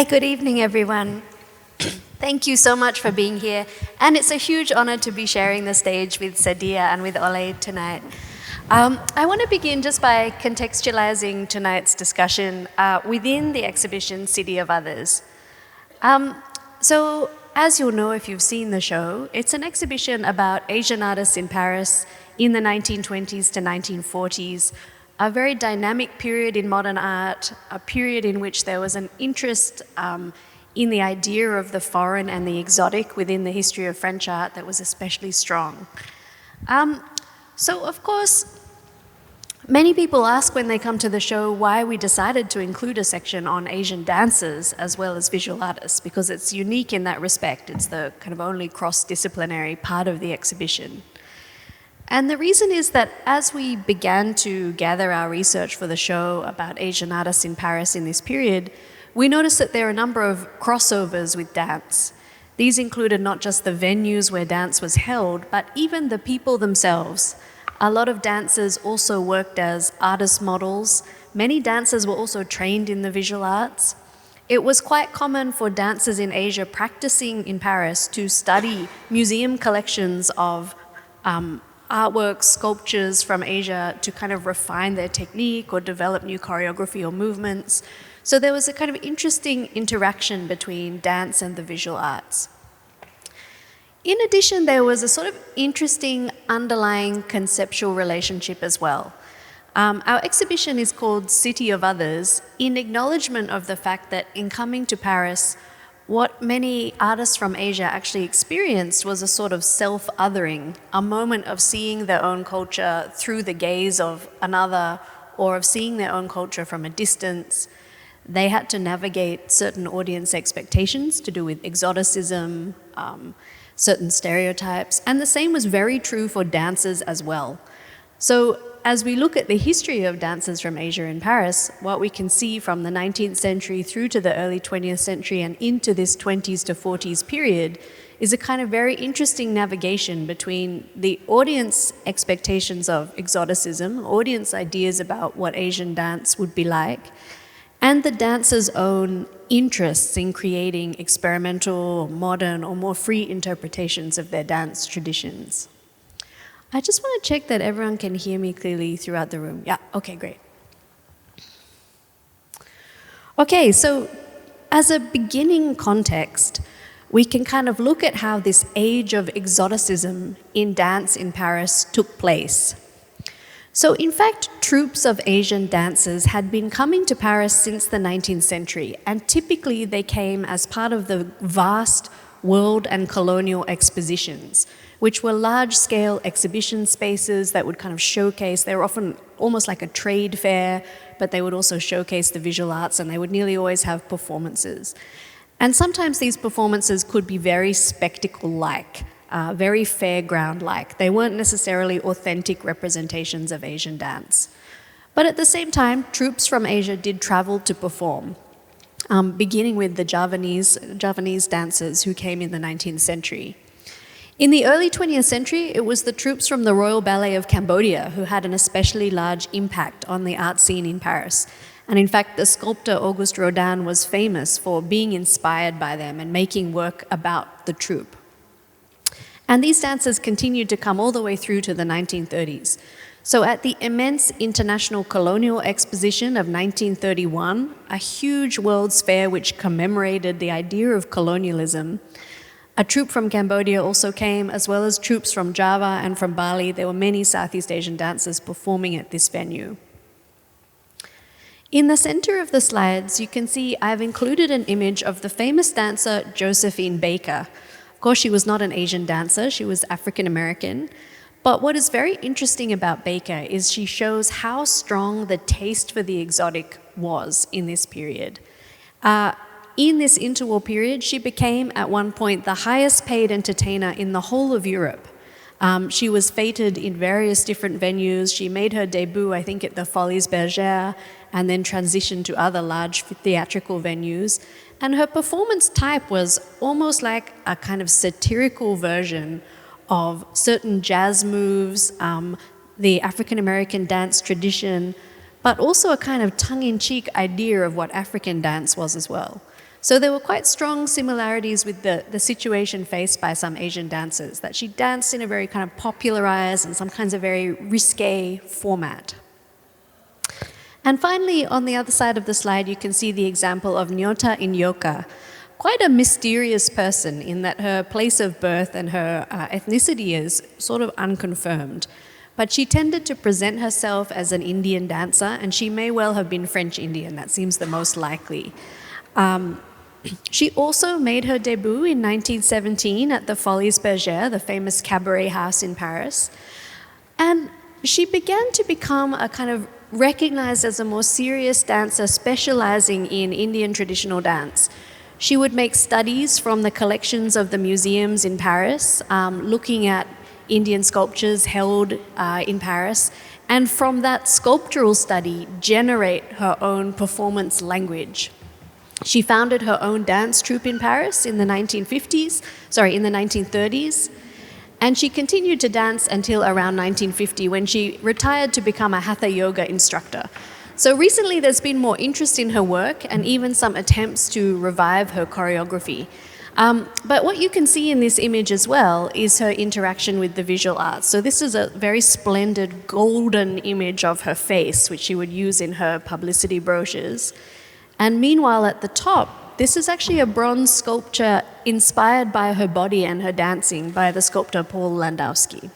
Hi, good evening, everyone. Thank you so much for being here. And it's a huge honor to be sharing the stage with Sadiah and with Olé tonight. I want to begin just by contextualizing tonight's discussion within the exhibition City of Others. So, as you'll know if you've seen the show, it's an exhibition about Asian artists in Paris in the 1920s to 1940s, a very dynamic period in modern art, a period in which there was an interest in the idea of the foreign and the exotic within the history of French art that was especially strong. So, of course, many people ask when they come to the show why we decided to include a section on Asian dancers as well as visual artists, because it's unique in that respect. It's the kind of only cross-disciplinary part of the exhibition. And the reason is that as we began to gather our research for the show about Asian artists in Paris in this period, we noticed that there are a number of crossovers with dance. These included not just the venues where dance was held, but even the people themselves. A lot of dancers also worked as artist models. Many dancers were also trained in the visual arts. It was quite common for dancers in Asia practicing in Paris to study museum collections of artworks, sculptures from Asia to kind of refine their technique or develop new choreography or movements. So there was a kind of interesting interaction between dance and the visual arts. In addition, there was a sort of interesting underlying conceptual relationship as well. Our exhibition is called City of Others in acknowledgement of the fact that in coming to Paris, what many artists from Asia actually experienced was a sort of self-othering, a moment of seeing their own culture through the gaze of another or of seeing their own culture from a distance. They had to navigate certain audience expectations to do with exoticism, certain stereotypes, and the same was very true for dancers as well. So as we look at the history of dancers from Asia in Paris, what we can see from the 19th century through to the early 20th century and into this 20s to 40s period is a kind of very interesting navigation between the audience expectations of exoticism, audience ideas about what Asian dance would be like, and the dancer's own interests in creating experimental, modern, or more free interpretations of their dance traditions. I just want to check that everyone can hear me clearly throughout the room. Yeah, okay, great. Okay, so as a beginning context, we can kind of look at how this age of exoticism in dance in Paris took place. So in fact, troupes of Asian dancers had been coming to Paris since the 19th century, and typically they came as part of the vast world and colonial expositions, which were large-scale exhibition spaces that would kind of showcase, they were often almost like a trade fair, but they would also showcase the visual arts, and they would nearly always have performances. And sometimes these performances could be very spectacle-like, very fairground-like. They weren't necessarily authentic representations of Asian dance. But at the same time, troupes from Asia did travel to perform, beginning with the Javanese dancers who came in the 19th century. In the early 20th century, it was the troupes from the Royal Ballet of Cambodia who had an especially large impact on the art scene in Paris. And in fact, the sculptor Auguste Rodin was famous for being inspired by them and making work about the troupe. And these dancers continued to come all the way through to the 1930s. So at the immense International Colonial Exposition of 1931, a huge World's Fair which commemorated the idea of colonialism, a troupe from Cambodia also came, as well as troupes from Java and from Bali. There were many Southeast Asian dancers performing at this venue. In the center of the slides, you can see I've included an image of the famous dancer Josephine Baker. Of course, she was not an Asian dancer, she was African American. But what is very interesting about Baker is she shows how strong the taste for the exotic was in this period. In this interwar period, she became, at one point, the highest paid entertainer in the whole of Europe. She was feted in various different venues. She made her debut, I think, at the Folies Bergère, and then transitioned to other large theatrical venues. And her performance type was almost like a kind of satirical version of certain jazz moves, the African-American dance tradition, but also a kind of tongue-in-cheek idea of what African dance was as well. So there were quite strong similarities with the situation faced by some Asian dancers, that she danced in a very kind of popularized and some kinds of very risque format. And finally, on the other side of the slide, you can see the example of Nyota Inyoka, quite a mysterious person in that her place of birth and her ethnicity is sort of unconfirmed. But she tended to present herself as an Indian dancer, and she may well have been French Indian. That seems the most likely. She also made her debut in 1917 at the Folies Bergère, the famous cabaret house in Paris. And she began to become a kind of recognized as a more serious dancer specializing in Indian traditional dance. She would make studies from the collections of the museums in Paris, looking at Indian sculptures held in Paris, and from that sculptural study generate her own performance language. She founded her own dance troupe in Paris in the 1930s, and she continued to dance until around 1950 when she retired to become a Hatha yoga instructor. So recently there's been more interest in her work and even some attempts to revive her choreography. But what you can see in this image as well is her interaction with the visual arts. So this is a very splendid golden image of her face, which she would use in her publicity brochures. And meanwhile, at the top, this is actually a bronze sculpture inspired by her body and her dancing by the sculptor Paul Landowski.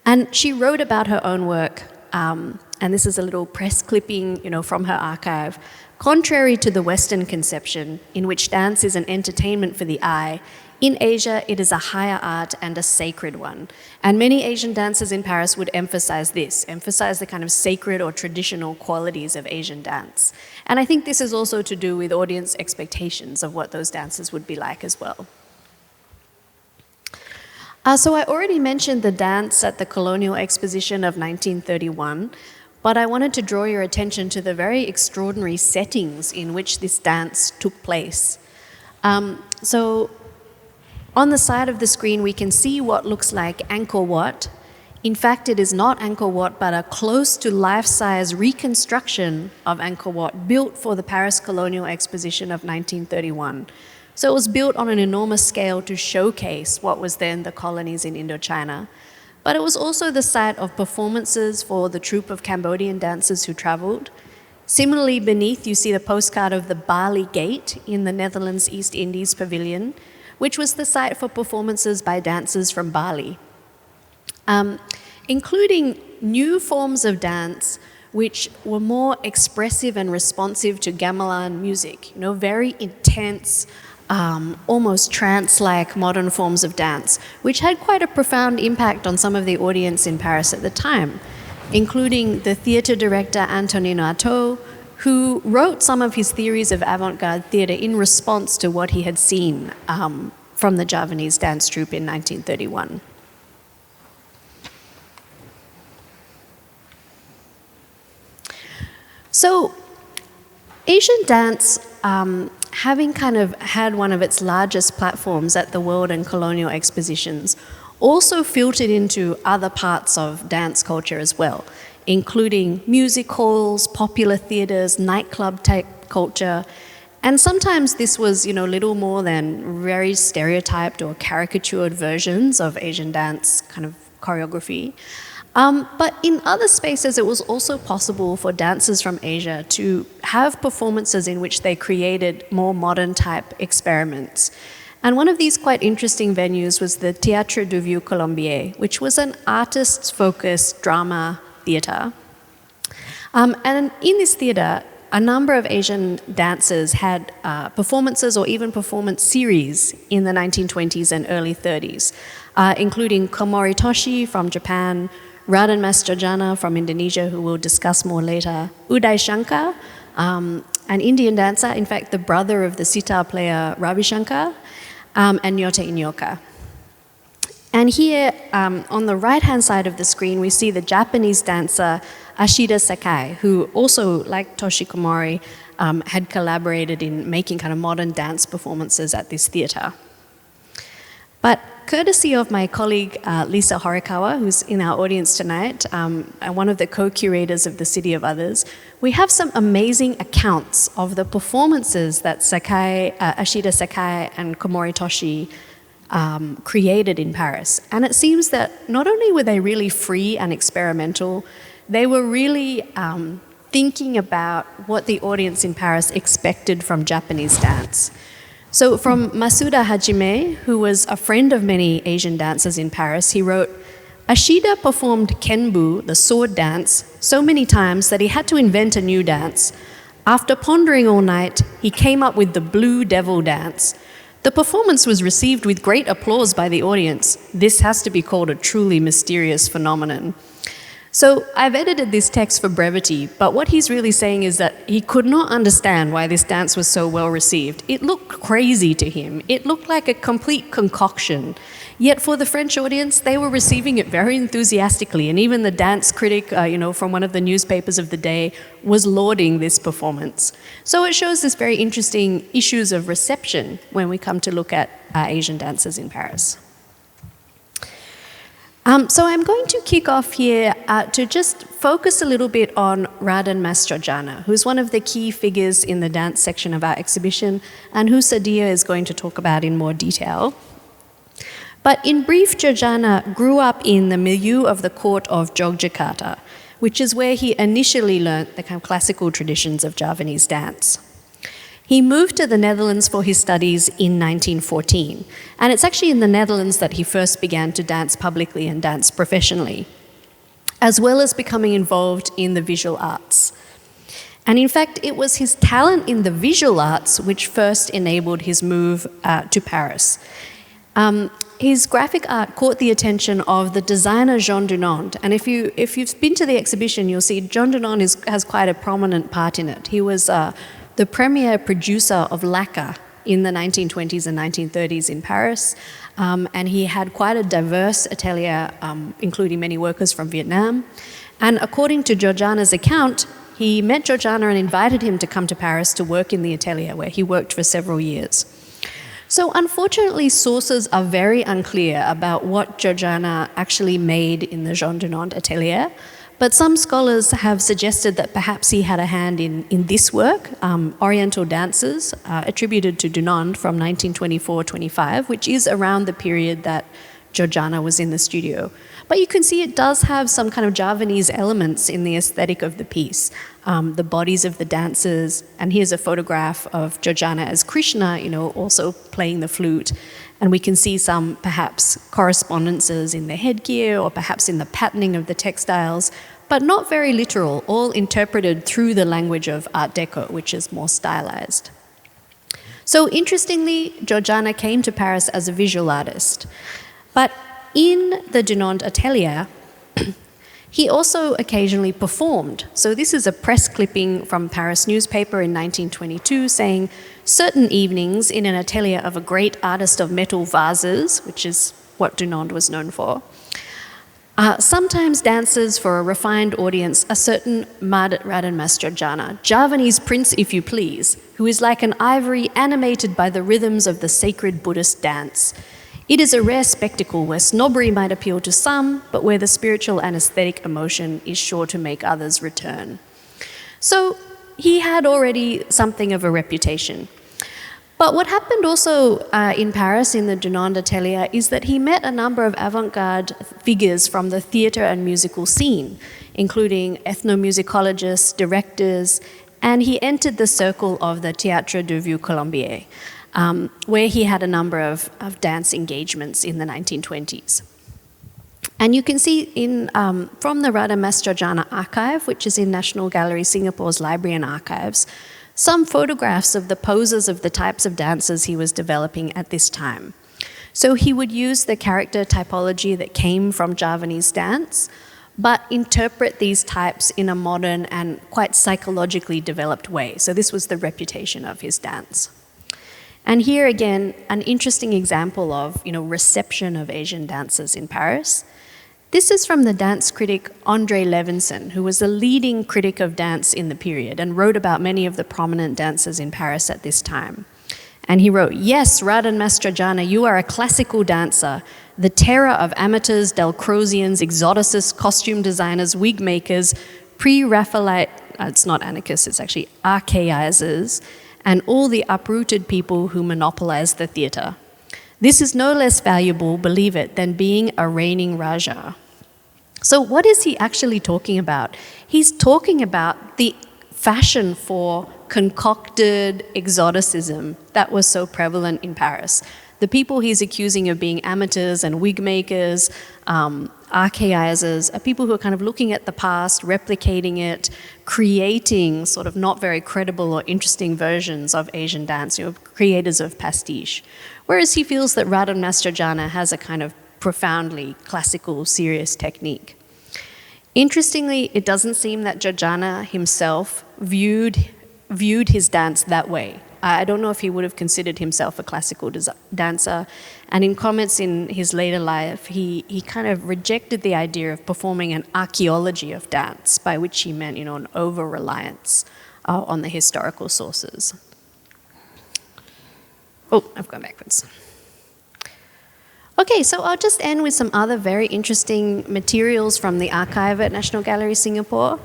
And she wrote about her own work, and this is a little press clipping, from her archive. Contrary to the Western conception, in which dance is an entertainment for the eye, in Asia it is a higher art and a sacred one. And many Asian dancers in Paris would emphasize the kind of sacred or traditional qualities of Asian dance. And I think this is also to do with audience expectations of what those dances would be like as well. So I already mentioned the dance at the Colonial Exposition of 1931, but I wanted to draw your attention to the very extraordinary settings in which this dance took place. So on the side of the screen, we can see what looks like Angkor Wat. In fact, it is not Angkor Wat, but a close to life-size reconstruction of Angkor Wat built for the Paris Colonial Exposition of 1931. So it was built on an enormous scale to showcase what was then the colonies in Indochina. But it was also the site of performances for the troupe of Cambodian dancers who traveled. Similarly, beneath you see the postcard of the Bali Gate in the Netherlands East Indies Pavilion, which was the site for performances by dancers from Bali, including new forms of dance which were more expressive and responsive to gamelan music, very intense, almost trance-like modern forms of dance, which had quite a profound impact on some of the audience in Paris at the time, including the theatre director Antonino Artaud, who wrote some of his theories of avant-garde theatre in response to what he had seen from the Javanese dance troupe in 1931. So, Asian dance, having kind of had one of its largest platforms at the World and Colonial Expositions, also filtered into other parts of dance culture as well, including music halls, popular theatres, nightclub type culture. And sometimes this was, little more than very stereotyped or caricatured versions of Asian dance kind of choreography. But in other spaces, it was also possible for dancers from Asia to have performances in which they created more modern type experiments. And one of these quite interesting venues was the Théâtre du Vieux Colombier, which was an artist-focused drama theatre. And in this theatre, a number of Asian dancers had performances or even performance series in the 1920s and early 30s, including Komori Toshi from Japan, Raden Mas Jodjana from Indonesia, who we'll discuss more later, Uday Shankar, an Indian dancer, in fact the brother of the sitar player Ravi Shankar, and Nyota Inyoka. And here, on the right-hand side of the screen, we see the Japanese dancer Ashida Sakai, who also, like Toshi Komori, had collaborated in making kind of modern dance performances at this theatre. But courtesy of my colleague Lisa Horikawa, who's in our audience tonight, and one of the co-curators of the City of Others, we have some amazing accounts of the performances that Ashida Sakai and Komori Toshi created in Paris. And it seems that not only were they really free and experimental, they were really thinking about what the audience in Paris expected from Japanese dance. So from Masuda Hajime, who was a friend of many Asian dancers in Paris, he wrote, Ashida performed kenbu, the sword dance, so many times that he had to invent a new dance. After pondering all night, he came up with the Blue Devil dance. The performance was received with great applause by the audience. This has to be called a truly mysterious phenomenon. So I've edited this text for brevity, but what he's really saying is that he could not understand why this dance was so well received. It looked crazy to him. It looked like a complete concoction. Yet for the French audience, they were receiving it very enthusiastically, and even the dance critic, from one of the newspapers of the day, was lauding this performance. So it shows this very interesting issues of reception when we come to look at Asian dancers in Paris. So I'm going to kick off here to just focus a little bit on Raden Mas Jodjana, who's one of the key figures in the dance section of our exhibition, and who Sadiah is going to talk about in more detail. But in brief, Jodjana grew up in the milieu of the court of Yogyakarta, which is where he initially learnt the kind of classical traditions of Javanese dance. He moved to the Netherlands for his studies in 1914, and it's actually in the Netherlands that he first began to dance publicly and dance professionally, as well as becoming involved in the visual arts. And in fact, it was his talent in the visual arts which first enabled his move to Paris. His graphic art caught the attention of the designer Jean Dunand, and if you've been to the exhibition, you'll see Jean Dunand has quite a prominent part in it. He was the premier producer of lacquer in the 1920s and 1930s in Paris, and he had quite a diverse atelier, including many workers from Vietnam. And according to Jodjana's account, he met Jodjana and invited him to come to Paris to work in the atelier, where he worked for several years. So unfortunately, sources are very unclear about what Jodjana actually made in the Jean Dunand atelier, but some scholars have suggested that perhaps he had a hand in this work, Oriental Dances, attributed to Dunand from 1924-25, which is around the period that Jodjana was in the studio. But you can see it does have some kind of Javanese elements in the aesthetic of the piece. The bodies of the dancers, and here's a photograph of Jodjana as Krishna, also playing the flute. And we can see some perhaps correspondences in the headgear or perhaps in the patterning of the textiles, but not very literal, all interpreted through the language of Art Deco, which is more stylized. So interestingly, Jodjana came to Paris as a visual artist. But in the Dunand atelier, he also occasionally performed. So this is a press clipping from Paris newspaper in 1922 saying, certain evenings in an atelier of a great artist of metal vases, which is what Dunand was known for, sometimes dances for a refined audience a certain Raden Mas Jodjana, Javanese prince if you please, who is like an ivory animated by the rhythms of the sacred Buddhist dance. It is a rare spectacle where snobbery might appeal to some, but where the spiritual and aesthetic emotion is sure to make others return. So he had already something of a reputation. But what happened also in Paris in the Dunand atelier is that he met a number of avant-garde figures from the theatre and musical scene, including ethnomusicologists, directors, and he entered the circle of the Théâtre du Vieux Colombier, where he had a number of dance engagements in the 1920s. And you can see from the Raden Mas Jodjana archive, which is in National Gallery Singapore's Library and Archives, some photographs of the poses of the types of dances he was developing at this time. So he would use the character typology that came from Javanese dance, but interpret these types in a modern and quite psychologically developed way. So this was the reputation of his dance. And here again, an interesting example of reception of Asian dancers in Paris. This is from the dance critic André Levinson, who was a leading critic of dance in the period and wrote about many of the prominent dancers in Paris at this time. And he wrote, "Yes, Raden Mas Jodjana, you are a classical dancer, the terror of amateurs, Delcrosians, exoticists, costume designers, wig makers, pre-Raphaelite," it's not anarchists, it's actually archaizers, "and all the uprooted people who monopolize the theatre. This is no less valuable, believe it, than being a reigning Raja." So what is he actually talking about? He's talking about the fashion for concocted exoticism that was so prevalent in Paris. The people he's accusing of being amateurs and wig makers, archaizers, are people who are kind of looking at the past, replicating it, creating sort of not very credible or interesting versions of Asian dance, creators of pastiche. Whereas he feels that Raden Mas Jodjana has a kind of profoundly classical, serious technique. Interestingly, it doesn't seem that Jodjana himself viewed his dance that way. I don't know if he would have considered himself a classical dancer. And in comments in his later life, he kind of rejected the idea of performing an archaeology of dance, by which he meant, an over-reliance on the historical sources. Oh, I've gone backwards. Okay, so I'll just end with some other very interesting materials from the archive at National Gallery Singapore.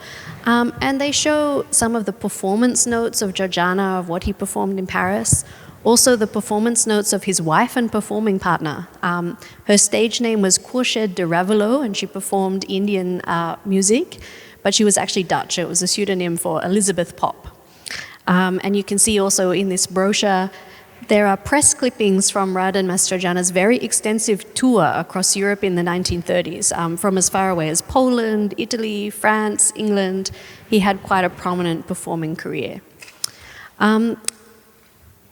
And they show some of the performance notes of Jodjana, of what he performed in Paris. Also the performance notes of his wife and performing partner. Her stage name was Khurshid de Ravelo, and she performed Indian music, but she was actually Dutch. It was a pseudonym for Elizabeth Pop. And you can see also in this brochure, there are press clippings from Raden Mas Jodjana's very extensive tour across Europe in the 1930s, from as far away as Poland, Italy, France, England. He had quite a prominent performing career. And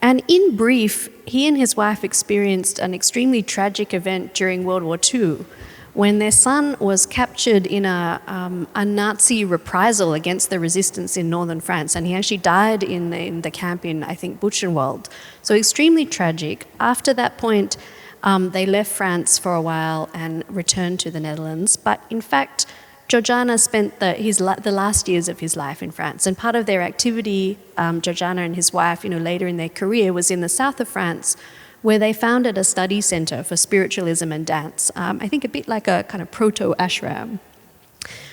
in brief, he and his wife experienced an extremely tragic event during World War II, when their son was captured in a Nazi reprisal against the resistance in northern France, and he actually died in the camp in, I think, Buchenwald. So extremely tragic. After that point, they left France for a while and returned to the Netherlands. But in fact, Jodjana spent the last years of his life in France, and part of their activity, Jodjana and his wife, later in their career, was in the south of France, where they founded a study center for spiritualism and dance, I think a bit like a kind of proto-ashram.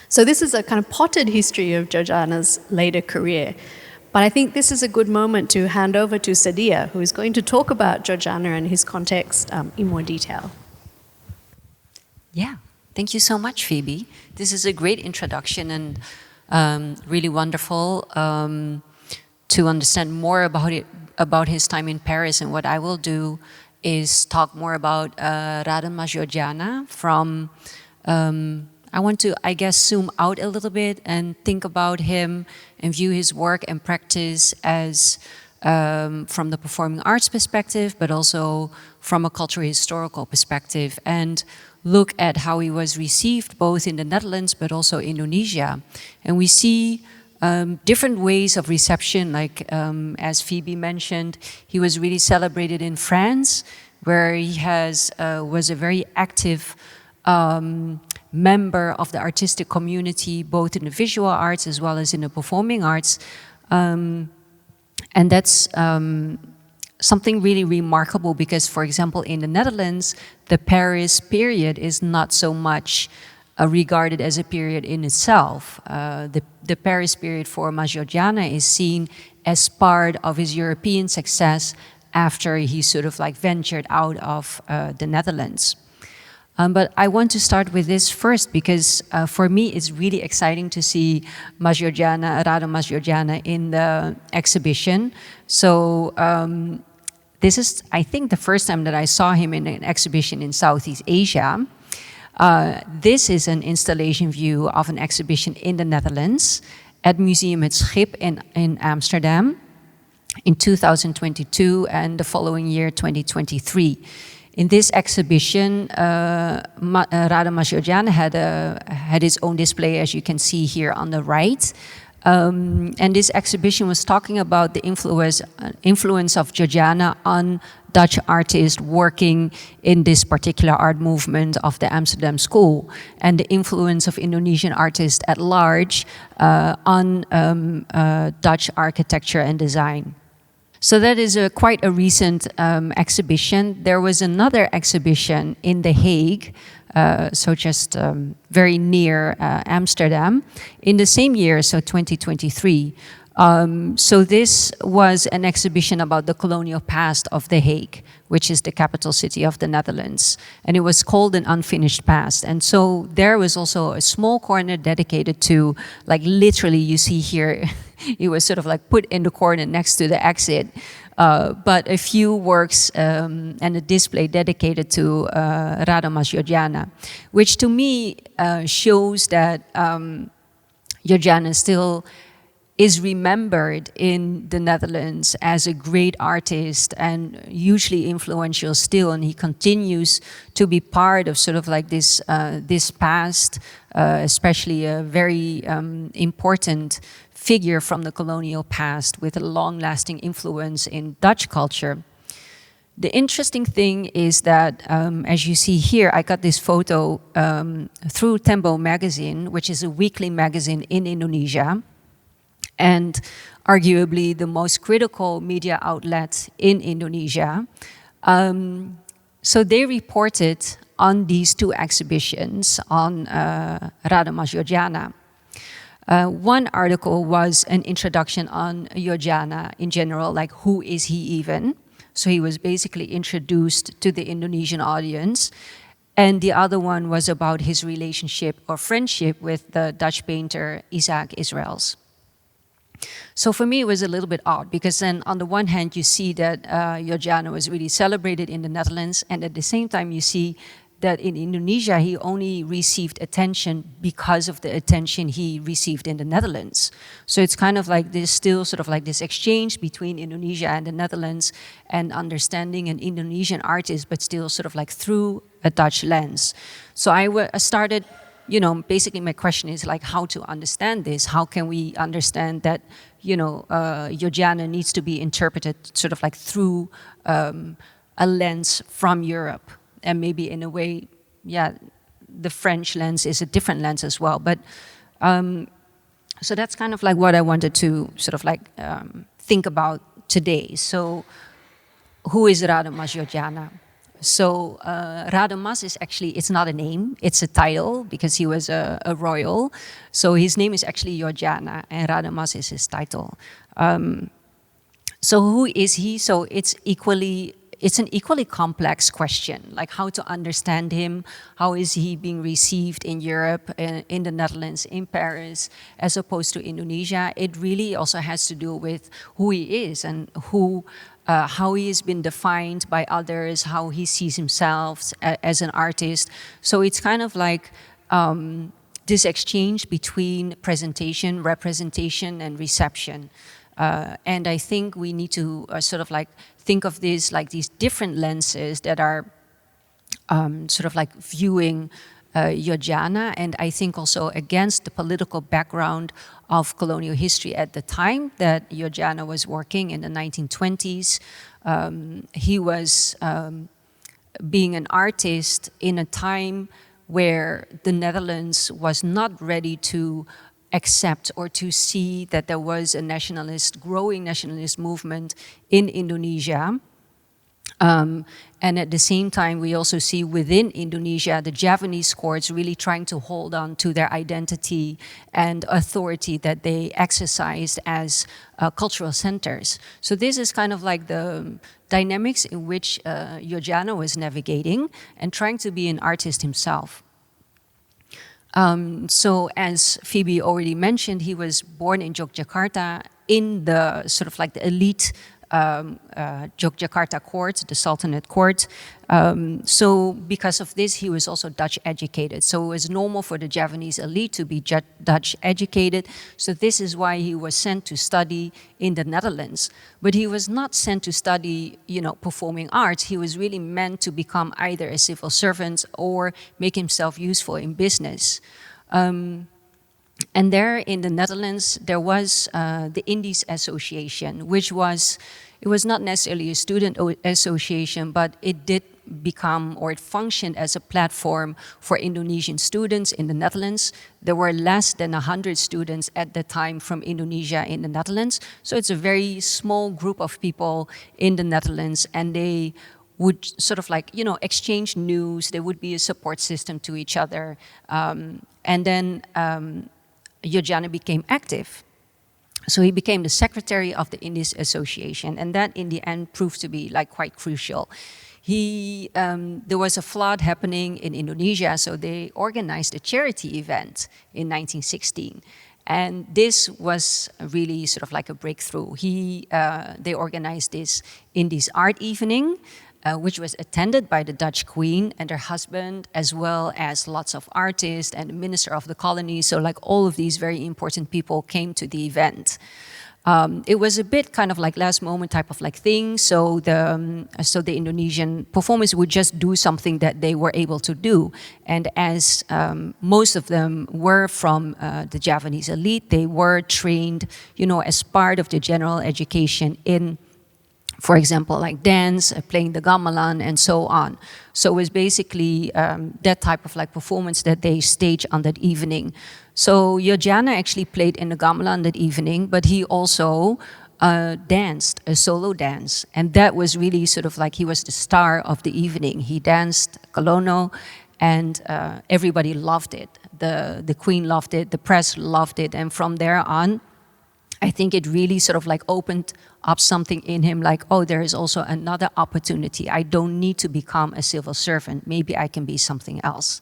So this is a kind of potted history of Jodjana's later career. But I think this is a good moment to hand over to Sadiah, who is going to talk about Jodjana and his context in more detail. Yeah, thank you so much, Phoebe. This is a great introduction and really wonderful to understand more about his time in Paris. And what I will do is talk more about Raden Mas Jodjana from, I want to, I guess, zoom out a little bit and think about him and view his work and practice as from the performing arts perspective, but also from a cultural historical perspective, and look at how he was received both in the Netherlands but also Indonesia. And we see different ways of reception, like as Phoebe mentioned, he was really celebrated in France, where he was a very active member of the artistic community, both in the visual arts as well as in the performing arts. And that's something really remarkable because, for example, in the Netherlands, the Paris period is not so much regarded as a period in itself. The Paris period for Mas Jodjana is seen as part of his European success after he sort of like ventured out of the Netherlands. But I want to start with this first because for me it's really exciting to see Mas Jodjana, Raden Mas Jodjana in the exhibition. So this is, I think, the first time that I saw him in an exhibition in Southeast Asia. This is an installation view of an exhibition in the Netherlands at Museum Het Schip in Amsterdam in 2022 and the following year, 2023. In this exhibition, Raden Mas Jodjana had his own display, as you can see here on the right. And this exhibition was talking about the influence of Jodjana on Dutch artists working in this particular art movement of the Amsterdam School, and the influence of Indonesian artists at large on Dutch architecture and design. So that is quite a recent exhibition. There was another exhibition in The Hague, so just very near Amsterdam, in the same year, so 2023. So this was an exhibition about the colonial past of The Hague, which is the capital city of the Netherlands. And it was called An Unfinished Past. And so there was also a small corner dedicated to, like literally you see here, it was sort of like put in the corner next to the exit. But a few works and a display dedicated to Raden Mas Jodjana, which to me shows that Jodjana still is remembered in the Netherlands as a great artist and hugely influential still, and he continues to be part of sort of like this this past, especially a very important figure from the colonial past with a long-lasting influence in Dutch culture. The interesting thing is that, as you see here, I got this photo through Tempo magazine, which is a weekly magazine in Indonesia, and arguably the most critical media outlet in Indonesia. So they reported on these two exhibitions on Raden Mas Jodjana. One article was an introduction on Jodjana in general, like who is he even? So he was basically introduced to the Indonesian audience. And the other one was about his relationship or friendship with the Dutch painter Isaac Israels. So for me, it was a little bit odd because then on the one hand, you see that Jodjana was really celebrated in the Netherlands, and at the same time, you see that in Indonesia, he only received attention because of the attention he received in the Netherlands. So it's kind of like this still sort of like this exchange between Indonesia and the Netherlands and understanding an Indonesian artist, but still sort of like through a Dutch lens. So I started, you know, basically my question is like how to understand this? How can we understand that, you know, Jodjana needs to be interpreted sort of like through a lens from Europe? And maybe in a way, yeah, the French lens is a different lens as well. But so that's kind of like what I wanted to sort of like think about today. So who is Raden Mas Jodjana? So Raden Mas is actually, it's not a name, it's a title because he was a royal. So his name is actually Jodjana and Raden Mas is his title. So who is he? So it's an equally complex question, like how to understand him, how is he being received in Europe, in the Netherlands, in Paris, as opposed to Indonesia. It really also has to do with who he is and how he has been defined by others, how he sees himself as an artist. So it's kind of like this exchange between presentation, representation, and reception. And I think we need to sort of like think of this like these different lenses that are sort of like viewing Jodjana, and I think also against the political background of colonial history at the time that Jodjana was working in the 1920s. He was being an artist in a time where the Netherlands was not ready to accept or to see that there was a growing nationalist movement in Indonesia. And at the same time, we also see within Indonesia, the Javanese courts really trying to hold on to their identity and authority that they exercised as cultural centers. So this is kind of like the dynamics in which Jodjana was navigating and trying to be an artist himself. So as Phoebe already mentioned, he was born in Jakarta in the sort of like the elite Jakarta court, the Sultanate court. So because of this, he was also Dutch educated. So it was normal for the Javanese elite to be Dutch educated. So this is why he was sent to study in the Netherlands. But he was not sent to study, you know, performing arts. He was really meant to become either a civil servant or make himself useful in business. And there in the Netherlands, there was the Indies Association, which was, it was not necessarily a student association, but it did become, or it functioned as a platform for Indonesian students in the Netherlands. There were less than 100 students at the time from Indonesia in the Netherlands. So it's a very small group of people in the Netherlands, and they would sort of like, exchange news. There would be a support system to each other. And then Jodjana became active. So he became the secretary of the Indies Association, and that in the end proved to be like quite crucial. There was a flood happening in Indonesia, so they organized a charity event in 1916. And this was really sort of like a breakthrough. They organized this Indies Art Evening, which was attended by the Dutch Queen and her husband, as well as lots of artists and the Minister of the Colony. So like all of these very important people came to the event. It was a bit kind of like last moment type of like thing. So the Indonesian performers would just do something that they were able to do. And as most of them were from the Javanese elite, they were trained, as part of the general education in, for example, like dance, playing the gamelan, and so on. So it was basically that type of like performance that they staged on that evening. So Jodjana actually played in the gamelan that evening, but he also danced a solo dance. And that was really sort of like, he was the star of the evening. He danced colonial, and everybody loved it. The Queen loved it, the press loved it, and from there on, I think it really sort of like opened up something in him, like, oh, there is also another opportunity. I don't need to become a civil servant. Maybe I can be something else.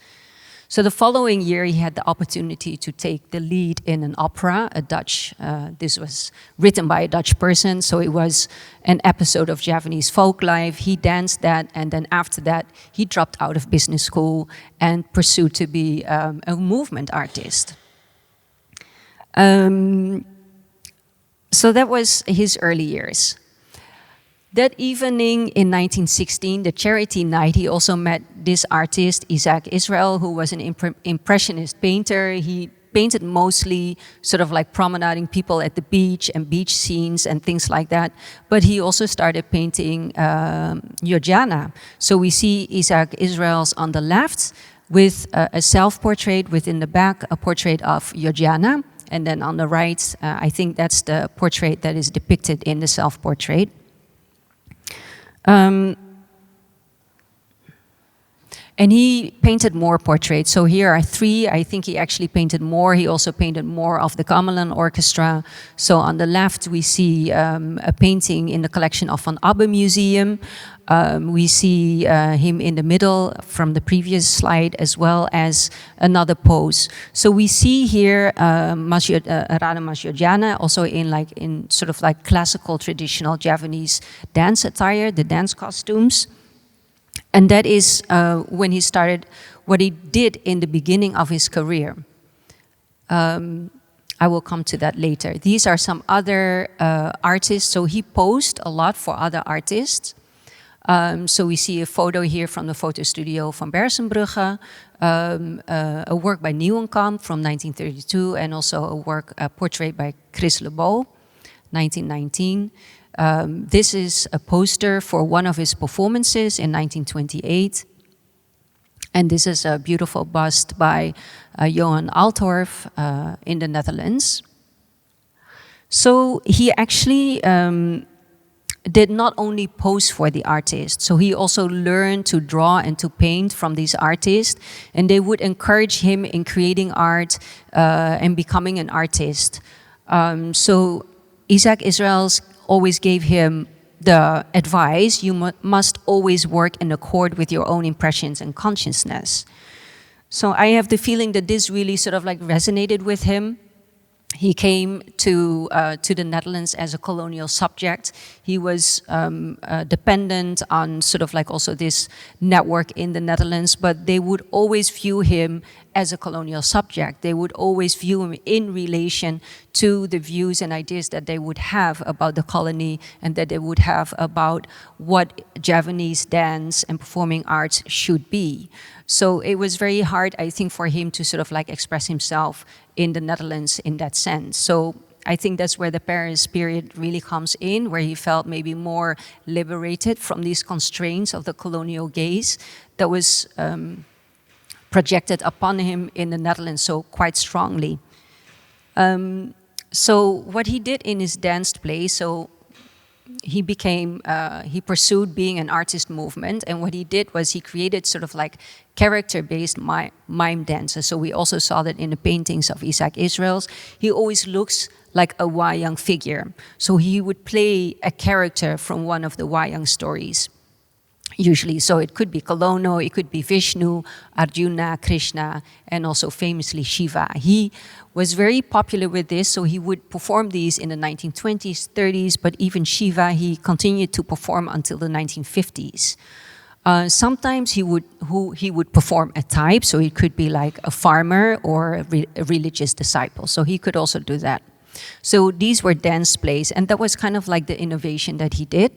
So the following year, he had the opportunity to take the lead in an opera, this was written by a Dutch person, so it was an episode of Javanese folk life. He danced that, and then after that, he dropped out of business school and pursued to be a movement artist. So that was his early years. That evening in 1916, the charity night, he also met this artist, Isaac Israel, who was an impressionist painter. He painted mostly sort of like promenading people at the beach and beach scenes and things like that. But he also started painting Jodjana. So we see Isaac Israel's on the left with a self-portrait, within the back, a portrait of Jodjana. And then on the right, I think that's the portrait that is depicted in the self-portrait. And he painted more portraits. So here are three. I think he actually painted more. He also painted more of the gamelan orchestra. So on the left, we see a painting in the collection of Van Abbe Museum. We see him in the middle from the previous slide, as well as another pose. So we see here Raden Mas Jodjana also in sort of like classical traditional Javanese dance attire, the dance costumes. And that is when he started what he did in the beginning of his career. I will come to that later. These are some other artists. So he posed a lot for other artists. So we see a photo here from the photo studio from Bersenbrugge, a work by Nieuwenkamp from 1932, and also a portrait by Chris Lebeau, 1919. This is a poster for one of his performances in 1928. And this is a beautiful bust by Johan Altorf in the Netherlands. So he actually did not only pose for the artist, so he also learned to draw and to paint from these artists, and they would encourage him in creating art and becoming an artist. So Isaac Israels always gave him the advice, you must always work in accord with your own impressions and consciousness. So I have the feeling that this really sort of like resonated with him. He came to the Netherlands as a colonial subject. He was dependent on sort of like also this network in the Netherlands, but they would always view him as a colonial subject. They would always view him in relation to the views and ideas that they would have about the colony and that they would have about what Javanese dance and performing arts should be. So it was very hard, I think, for him to sort of like express himself in the Netherlands in that sense. So I think that's where the Paris period really comes in, where he felt maybe more liberated from these constraints of the colonial gaze that was projected upon him in the Netherlands so quite strongly. So what he did in his dance play, so he pursued being an artist movement, and what he did was he created sort of like character-based mime dances. So we also saw that in the paintings of Isaac Israels. He always looks like a wayang figure. So he would play a character from one of the wayang stories, usually. So it could be Kolono, it could be Vishnu, Arjuna, Krishna, and also famously Shiva. He was very popular with this, so he would perform these in the 1920s, 30s, but even Shiva, he continued to perform until the 1950s. Sometimes he would perform a type, so it could be like a farmer or a religious disciple. So he could also do that. So these were dance plays, and that was kind of like the innovation that he did.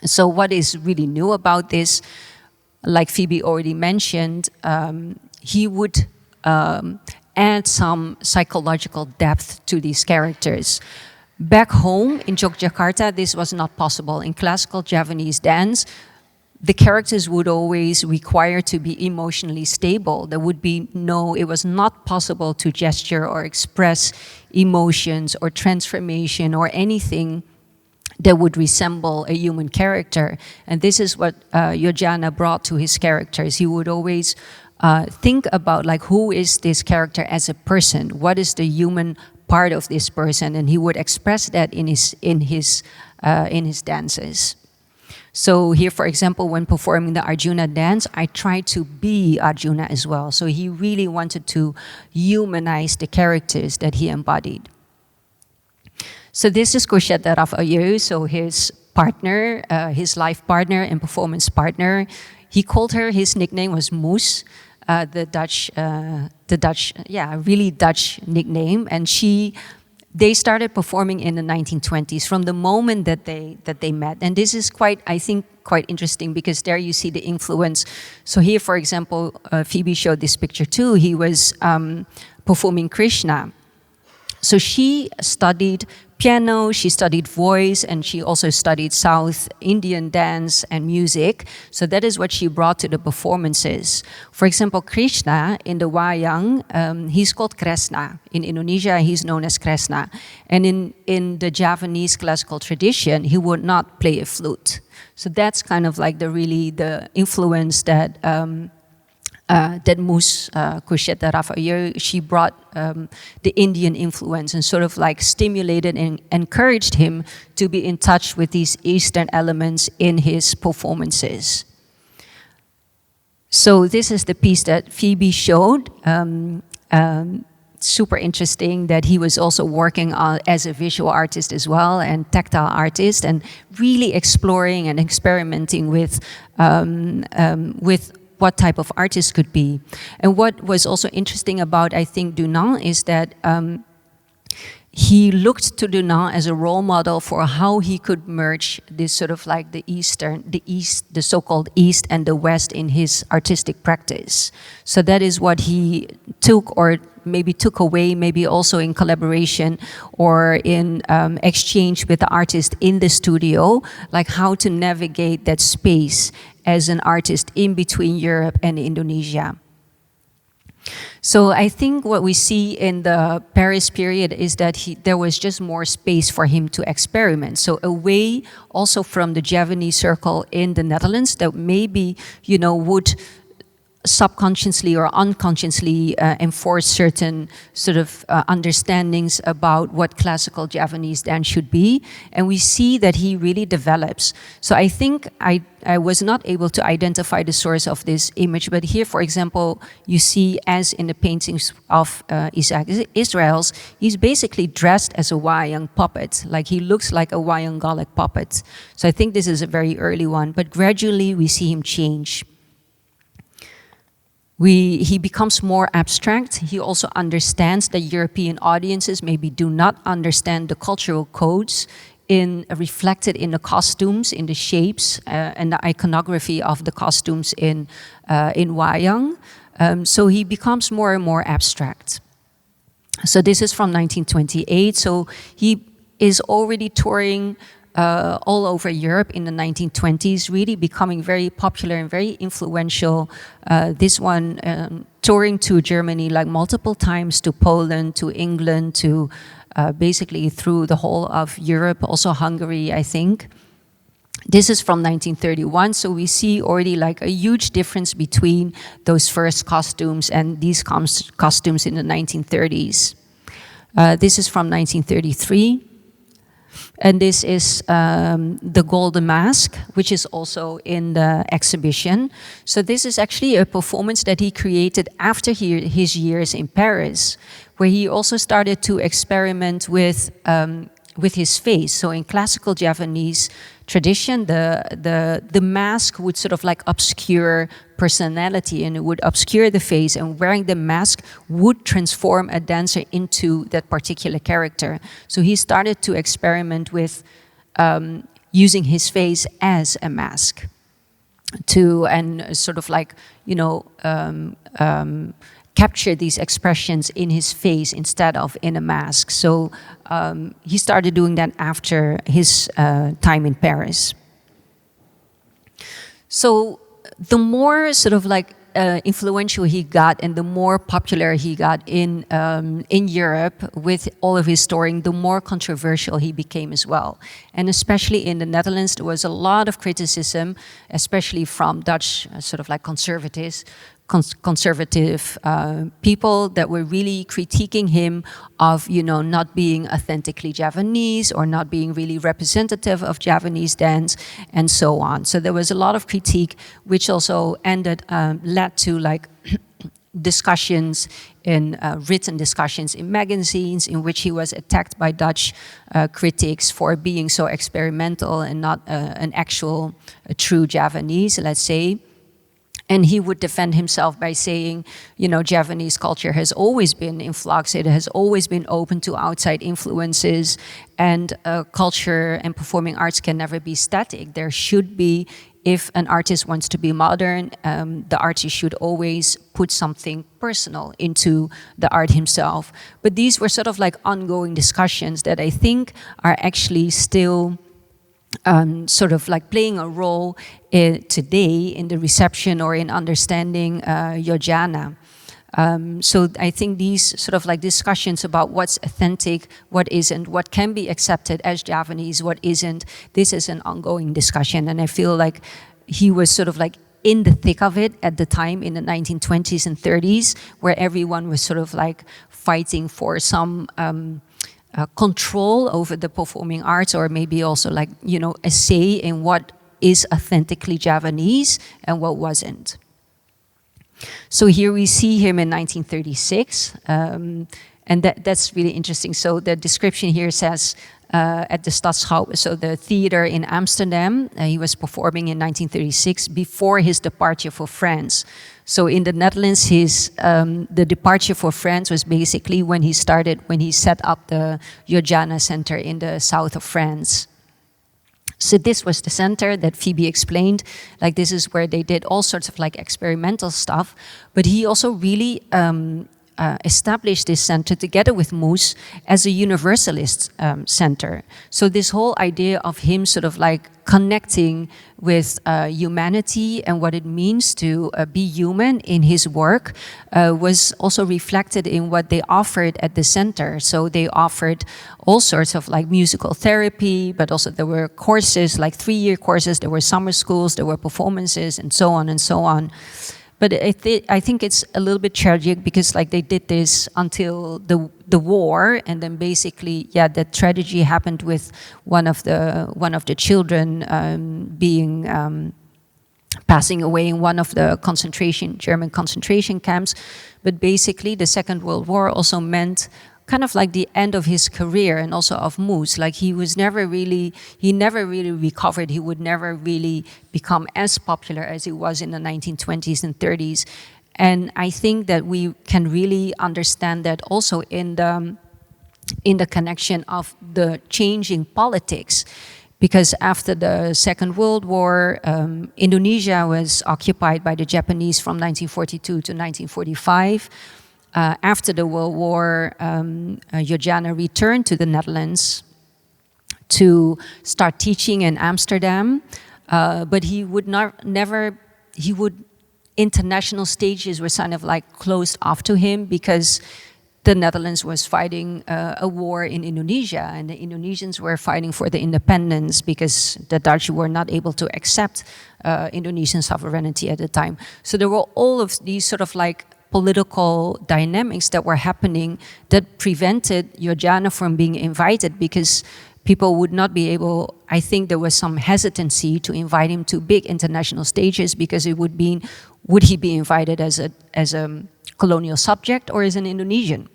So what is really new about this, like Phoebe already mentioned, he would add some psychological depth to these characters. Back home in Yogyakarta, this was not possible. In classical Javanese dance, the characters would always require to be emotionally stable. There would be it was not possible to gesture or express emotions or transformation or anything that would resemble a human character. And this is what Jodjana brought to his characters. He would always think about like, who is this character as a person? What is the human part of this person? And he would express that in his dances. So here, for example, when performing the Arjuna dance, I tried to be Arjuna as well. So he really wanted to humanize the characters that he embodied. So this is Cochette Rafael, so his partner, his life partner and performance partner. He called her, his nickname was Moes, the Dutch, really Dutch nickname. And they started performing in the 1920s from the moment that they met. And this is quite interesting because there you see the influence. So here, for example, Phoebe showed this picture too. He was performing Krishna. So she studied piano, she studied voice, and she also studied South Indian dance and music. So that is what she brought to the performances. For example, Krishna in the wayang, he's called Kresna. In Indonesia, he's known as Kresna. And in the Javanese classical tradition, he would not play a flute. So that's kind of like the influence that that Moes Cochette Rafael, she brought the Indian influence and sort of like stimulated and encouraged him to be in touch with these Eastern elements in his performances. So this is the piece that Phoebe showed. Super interesting that he was also working as a visual artist as well and tactile artist and really exploring and experimenting with what type of artist could be. And what was also interesting about, I think, Dunant is that he looked to Dunant as a role model for how he could merge this sort of like the so-called East and the West in his artistic practice. So that is what he took or maybe took away, maybe also in collaboration or in exchange with the artist in the studio, like how to navigate that space as an artist in between Europe and Indonesia. So I think what we see in the Paris period is that there was just more space for him to experiment. So away also from the Javanese circle in the Netherlands that maybe, would subconsciously or unconsciously enforce certain sort of understandings about what classical Javanese dance should be. And we see that he really develops. So I think I was not able to identify the source of this image, but here, for example, you see, as in the paintings of Isaac Israels, he's basically dressed as a wayang puppet, like he looks like a wayang Golek puppet. So I think this is a very early one, but gradually we see him change. He becomes more abstract. He also understands that European audiences maybe do not understand the cultural codes reflected in the costumes, in the shapes, and the iconography of the costumes in wayang. So he becomes more and more abstract. So this is from 1928. So he is already touring all over Europe in the 1920s, really becoming very popular and very influential. This one touring to Germany like multiple times, to Poland, to England, to basically through the whole of Europe, also Hungary, I think. This is from 1931, so we see already like a huge difference between those first costumes and these costumes in the 1930s. This is from 1933. And this is the Golden Mask, which is also in the exhibition. So this is actually a performance that he created after his years in Paris, where he also started to experiment with his face. So in classical Javanese tradition, the mask would sort of like obscure personality, and it would obscure the face, and wearing the mask would transform a dancer into that particular character. So he started to experiment with using his face as a mask and sort of like, you know, capture these expressions in his face instead of in a mask. So he started doing that after his time in Paris. So the more sort of like influential he got and the more popular he got in Europe with all of his touring, the more controversial he became as well. And especially in the Netherlands, there was a lot of criticism, especially from Dutch sort of like conservative people that were really critiquing him of, you know, not being authentically Javanese or not being really representative of Javanese dance and so on. So there was a lot of critique, which also led to like discussions in written discussions in magazines in which he was attacked by Dutch critics for being so experimental and not an actual true Javanese, let's say. And he would defend himself by saying, you know, Javanese culture has always been in flux. It has always been open to outside influences. And culture and performing arts can never be static. There should be, if an artist wants to be modern, the artist should always put something personal into the art himself. But these were sort of like ongoing discussions that I think are actually still sort of like playing a role today in the reception or in understanding Jodjana. So I think these sort of like discussions about what's authentic, what isn't, what can be accepted as Javanese, what isn't, this is an ongoing discussion. And I feel like he was sort of like in the thick of it at the time in the 1920s and 30s, where everyone was sort of like fighting for some control over the performing arts, or maybe also like, you know, a say in what is authentically Javanese and what wasn't. So here we see him in 1936, and that's really interesting. So the description here says at the Stadsschouw, so the theater in Amsterdam, he was performing in 1936 before his departure for France. So in the Netherlands, the departure for France was basically when he set up the Jodjana Center in the south of France. So this was the center that Phoebe explained. Like, this is where they did all sorts of like experimental stuff. But he also really established this center together with Moes as a universalist center. So this whole idea of him sort of like connecting with humanity and what it means to be human in his work was also reflected in what they offered at the center. So they offered all sorts of like musical therapy, but also there were courses, like 3-year courses, there were summer schools, there were performances, and so on and so on. But I think it's a little bit tragic because like they did this until the war, and then basically, yeah, that tragedy happened with one of the children passing away in one of the German concentration camps. But basically, the Second World War also meant kind of like the end of his career and also of Moes. Like he never really recovered. He would never really become as popular as he was in the 1920s and 30s. And I think that we can really understand that also in the connection of the changing politics. Because after the Second World War, Indonesia was occupied by the Japanese from 1942 to 1945. after the World War, Jodjana returned to the Netherlands to start teaching in Amsterdam, but he would international stages were kind of like closed off to him because the Netherlands was fighting a war in Indonesia, and the Indonesians were fighting for the independence because the Dutch were not able to accept Indonesian sovereignty at the time. So there were all of these sort of like political dynamics that were happening that prevented Jodjana from being invited because people would not be able, I think there was some hesitancy to invite him to big international stages because it would be, would he be invited as a colonial subject or as an Indonesian?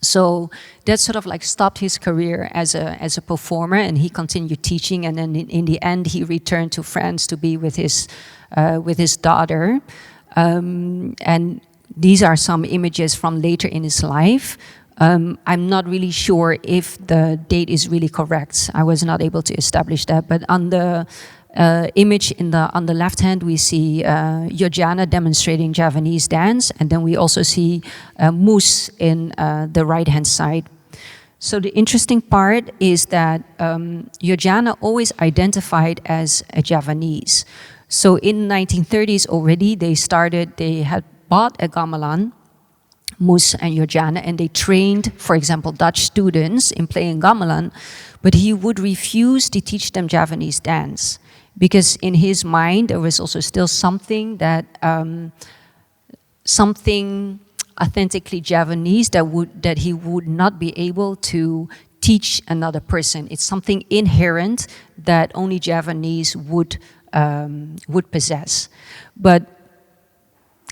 So that sort of like stopped his career as a performer, and he continued teaching, and then in the end he returned to France to be with his daughter. And these are some images from later in his life. I'm not really sure if the date is really correct. I was not able to establish that, but on the image on the left hand, we see Jodjana demonstrating Javanese dance, and then we also see Mus in the right hand side. So the interesting part is that Jodjana always identified as a Javanese. So in the 1930s already, they had bought a gamelan, Mus and Jodjana, and they trained, for example, Dutch students in playing gamelan, but he would refuse to teach them Javanese dance because in his mind there was also still something that something authentically Javanese that he would not be able to teach another person. It's something inherent that only Javanese would possess. But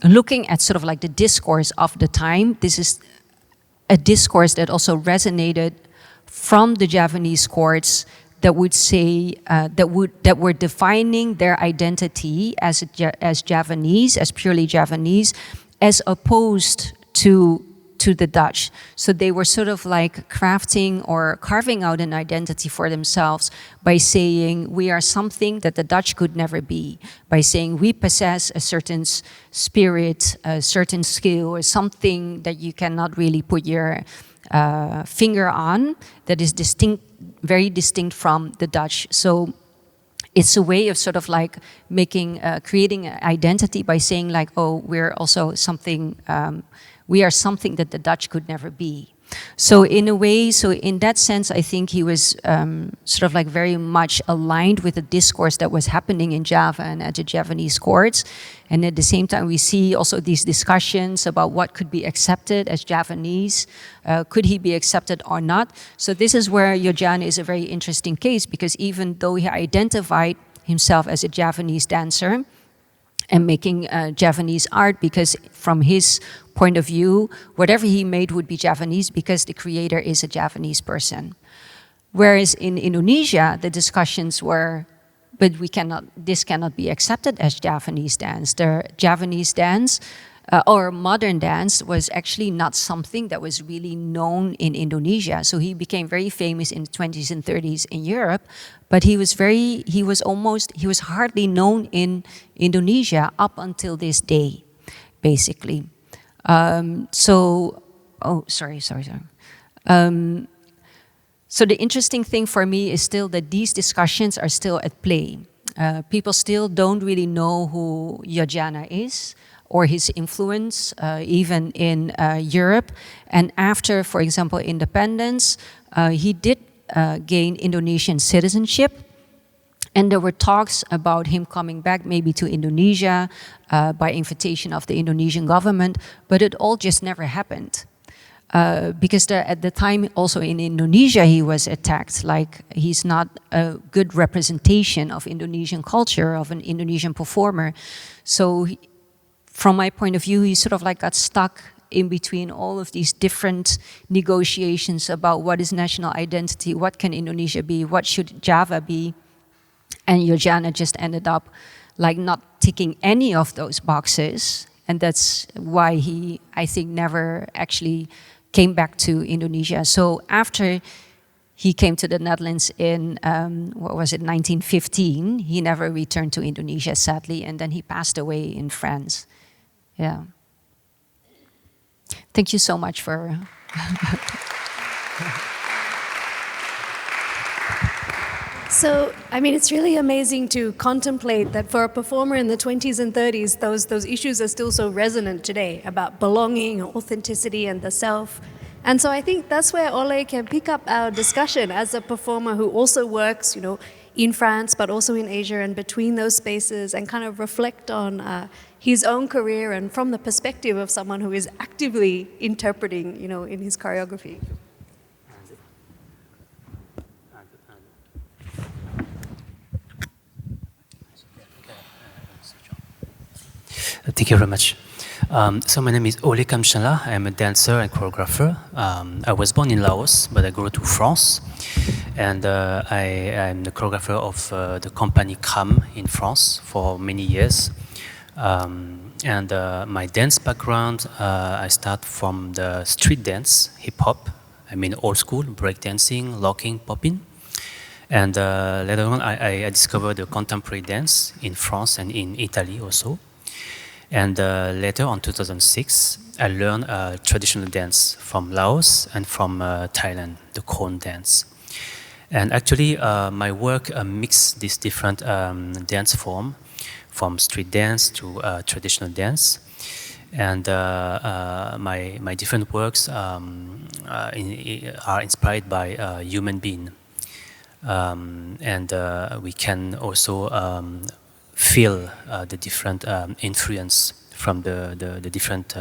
looking at sort of like the discourse of the time, this is a discourse that also resonated from the Javanese courts that would say that were defining their identity as Javanese, as purely Javanese, as opposed to the Dutch. So they were sort of like crafting or carving out an identity for themselves by saying we are something that the Dutch could never be, by saying we possess a certain spirit, a certain skill, or something that you cannot really put your finger on that is distinct, very distinct from the Dutch. So it's a way of sort of like making, creating an identity by saying like, oh, we're also something, we are something that the Dutch could never be. So in a way, so in that sense, I think he was sort of like very much aligned with the discourse that was happening in Java and at the Javanese courts. And at the same time, we see also these discussions about what could be accepted as Javanese. Could he be accepted or not? So this is where Jodjana is a very interesting case, because even though he identified himself as a Javanese dancer and making Javanese art, because from his point of view, whatever he made would be Javanese because the creator is a Javanese person. Whereas in Indonesia, the discussions were, but this cannot be accepted as Javanese dance. The Javanese dance or modern dance was actually not something that was really known in Indonesia. So he became very famous in the 20s and 30s in Europe, but he was hardly known in Indonesia up until this day, basically. So the interesting thing for me is still that these discussions are still at play. People still don't really know who Jodjana is or his influence, even in Europe. And after, for example, independence, he did gain Indonesian citizenship. And there were talks about him coming back maybe to Indonesia by invitation of the Indonesian government, but it all just never happened. Because at the time also in Indonesia he was attacked, like he's not a good representation of Indonesian culture, of an Indonesian performer. So from my point of view, he sort of like got stuck in between all of these different negotiations about what is national identity, what can Indonesia be, what should Java be. And Jodjana just ended up like not ticking any of those boxes. And that's why he, I think, never actually came back to Indonesia. So after he came to the Netherlands in, 1915, he never returned to Indonesia, sadly. And then he passed away in France. Yeah. Thank you so much for... So, I mean, it's really amazing to contemplate that for a performer in the 20s and 30s, those issues are still so resonant today about belonging, authenticity, and the self. And so I think that's where Olé can pick up our discussion as a performer who also works, in France, but also in Asia and between those spaces, and kind of reflect on his own career and from the perspective of someone who is actively interpreting, in his choreography. Thank you very much. So my name is Olé Khamchanla. I'm a dancer and choreographer. I was born in Laos, but I grew to France. And I'm the choreographer of the company Kham in France for many years. And my dance background, I start from the street dance, hip-hop. I mean old school, breakdancing, locking, popping. And later on, I discovered the contemporary dance in France and in Italy also. And later, on 2006, I learned traditional dance from Laos and from Thailand, the Khon dance. And actually, my work mixes these different dance forms, from street dance to traditional dance. And my different works are inspired by human being. And we can also feel the different influence from the different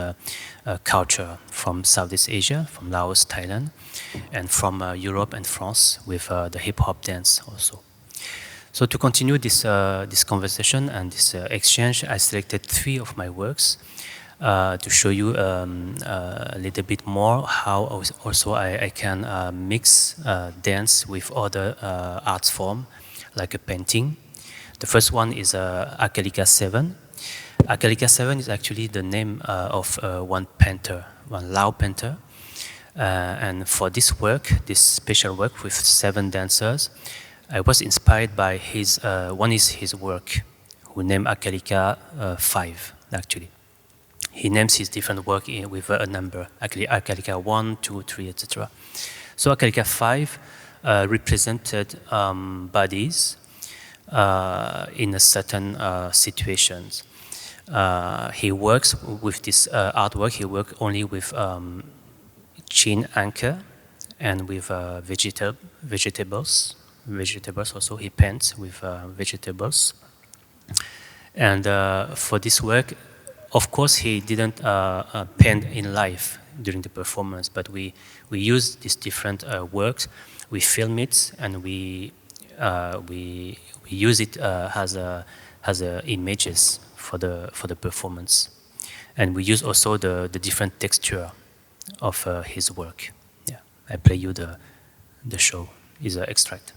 culture from Southeast Asia, from Laos, Thailand, and from Europe and France with the hip-hop dance also. So to continue this conversation and this exchange, I selected 3 of my works to show you a little bit more how also I can mix dance with other art forms, like a painting. The first one is Akalika 7. Akalika 7 is actually the name of one painter, one Lao painter. And for this work, this special work with 7 dancers, I was inspired by one is his work, who named Akalika 5, actually. He names his different work with a number, actually Akalika 1, 2, 3, etc. So Akalika 5 represented bodies in a certain situations. He works with this artwork, he works only with chain anchor and with vegetables also. He paints with vegetables. And for this work, of course, he didn't paint in live during the performance, but we use these different works, we film it, and we use it as images for the performance, and we use also the different texture of his work. Yeah, I play you the show is an extract.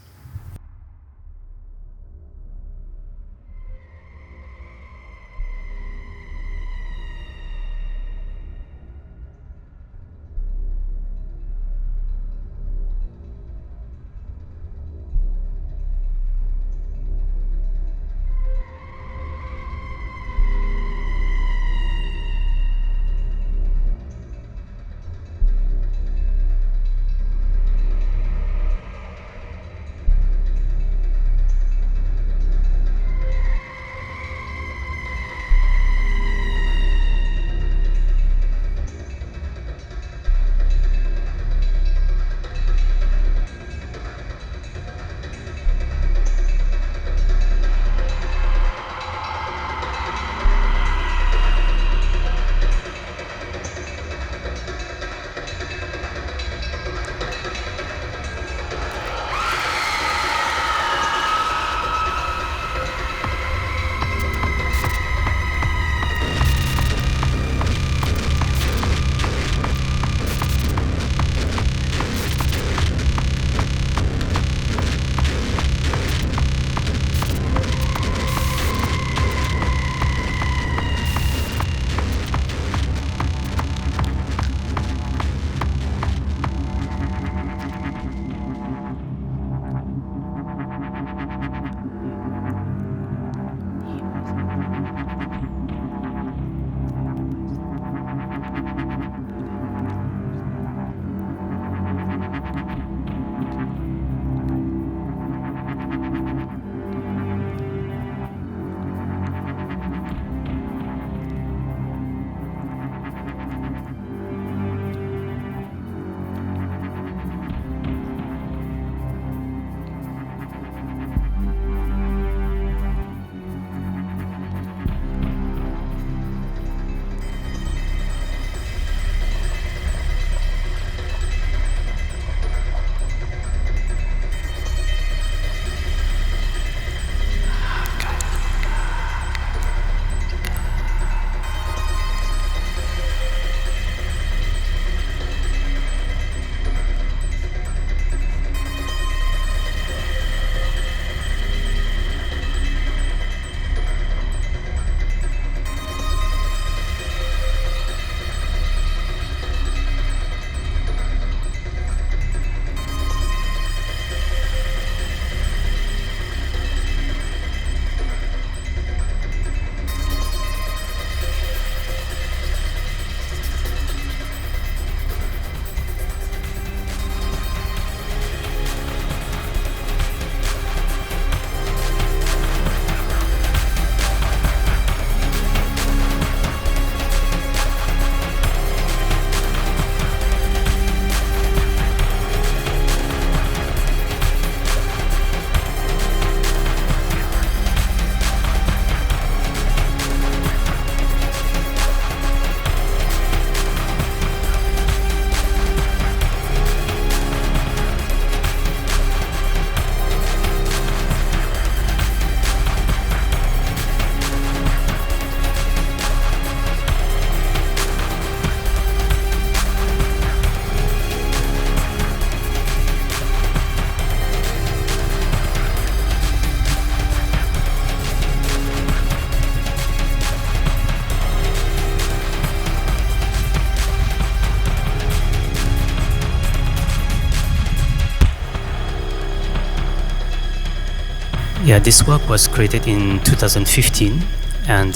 Yeah, this work was created in 2015, and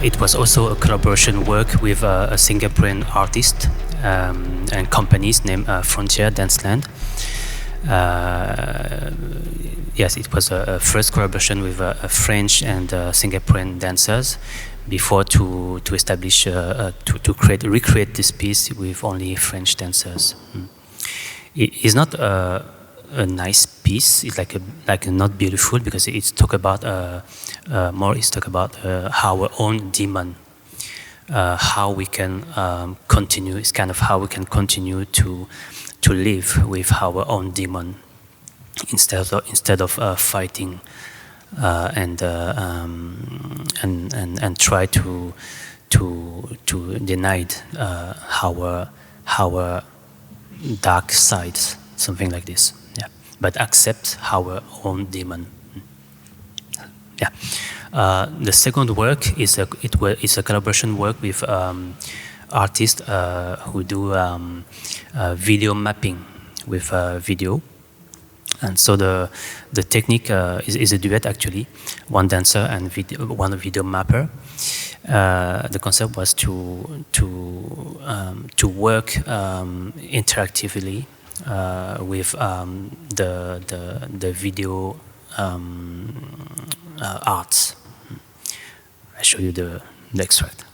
it was also a collaboration work with a Singaporean artist and companies named Frontier Danceland. Yes, it was a first collaboration with a French and Singaporean dancers before to establish to recreate this piece with only French dancers. It is not a nice piece. It's like not beautiful because it's talk about more. It's talk about our own demon, how we can continue. It's kind of how we can continue to live with our own demon instead of fighting and try to deny our dark sides, something like this. Yeah, but accept our own demon. Yeah. The second work is a collaboration work with artists who do video mapping with video. And so the technique is a duet actually, one dancer and one video mapper. The concept was to work interactively with the video arts. I show you the extract.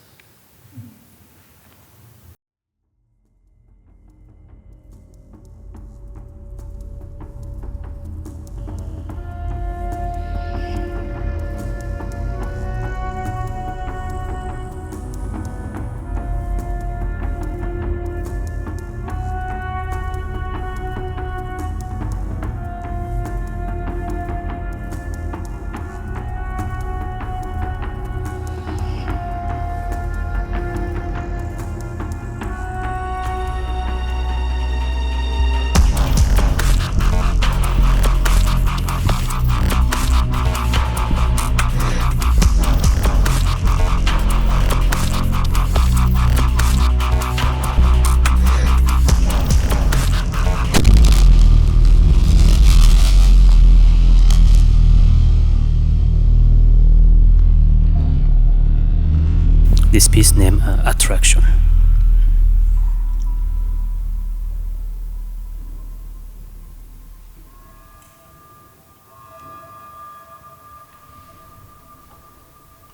This piece named Attraction.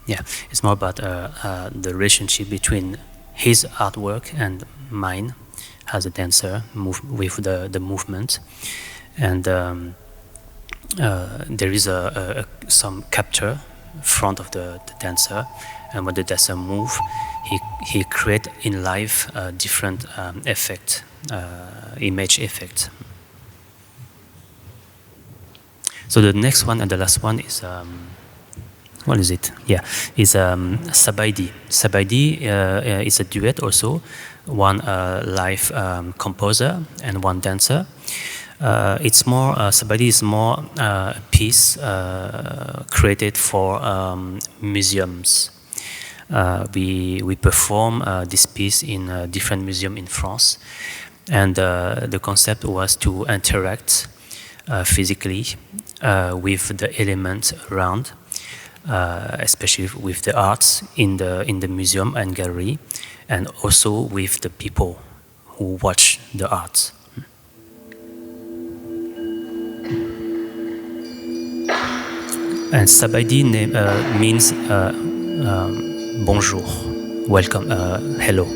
Yeah, it's more about the relationship between his artwork and mine as a dancer with the movement. And there is some capture front of the dancer, and when the dancer move, he create in live different effect, image effect. So the next one and the last one is what is it? Yeah, is Sabaidi. Sabaidi is a duet also, one live composer and one dancer. It's more Sabaidi is more a piece created for museums. We perform this piece in different museums in France, and the concept was to interact physically with the elements around, especially with the arts in the museum and gallery, and also with the people who watch the arts. And Sabaidi means bonjour, welcome, hello.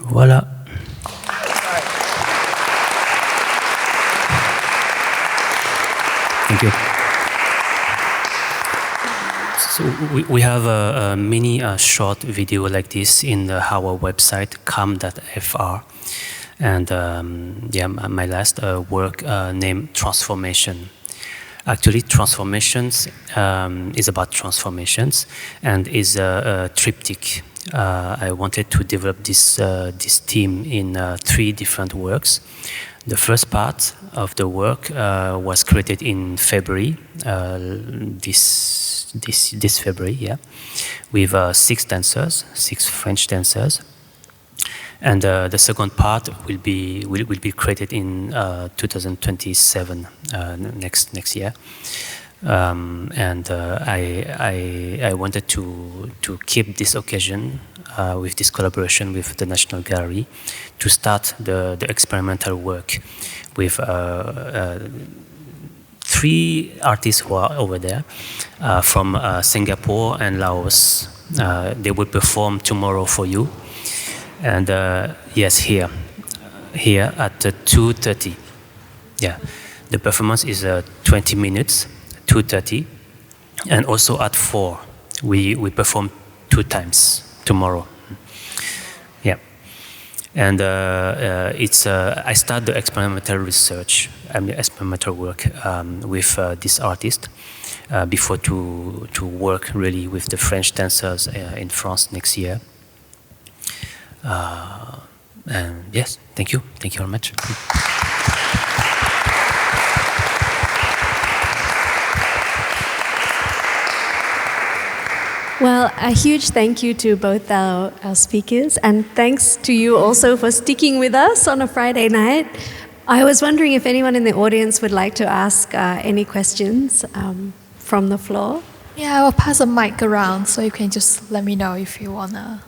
Voilà. Thank you. So we have a mini short video like this in our website, calm.fr. And yeah, my last work named Transformation. Actually, transformations is about transformations and is a triptych. I wanted to develop this theme in 3 different works. The first part of the work was created in February, this February, yeah, with 6 dancers, 6 French dancers, and the second part will be created in 2027, next year. And I wanted to keep this occasion with this collaboration with the National Gallery to start the experimental work with 3 artists who are over there from Singapore and Laos. They will perform tomorrow for you, and yes, here at 2:30. Yeah, the performance is 20 minutes. 2:30, and also at 4 we perform 2 times tomorrow. Yeah, and it's I start the experimental research and the experimental work with this artist before to work really with the French dancers in France next year. And yes, thank you very much. Well, a huge thank you to both our speakers, and thanks to you also for sticking with us on a Friday night. I was wondering if anyone in the audience would like to ask any questions from the floor. Yeah, I will pass a mic around, so you can just let me know if you wanna.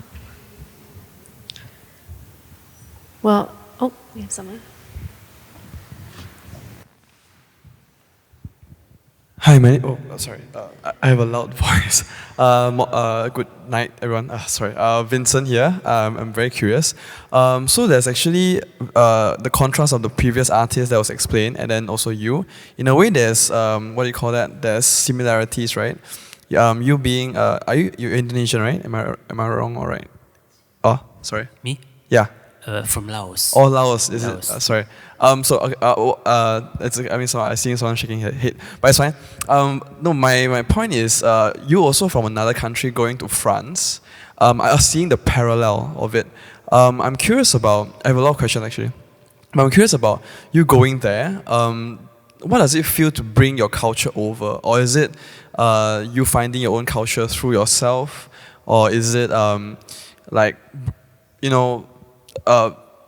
Well, oh, we have someone. Hi, sorry. I have a loud voice. Good night, everyone. Sorry, Vincent here. I'm very curious. So there's actually the contrast of the previous artist that was explained, and then also you. In a way, there's what do you call that? There's similarities, right? You being, you're Indonesian, right? Am I wrong or right? Oh, sorry. Me? Yeah. From Laos. Oh, Laos. Is Laos. it? Sorry. So I see someone shaking her head, but it's fine. No, my point is, you also from another country going to France. I was seeing the parallel of it. I'm curious about. I have a lot of questions actually, but I'm curious about you going there. What does it feel to bring your culture over, or is it you finding your own culture through yourself, or is it like, you know?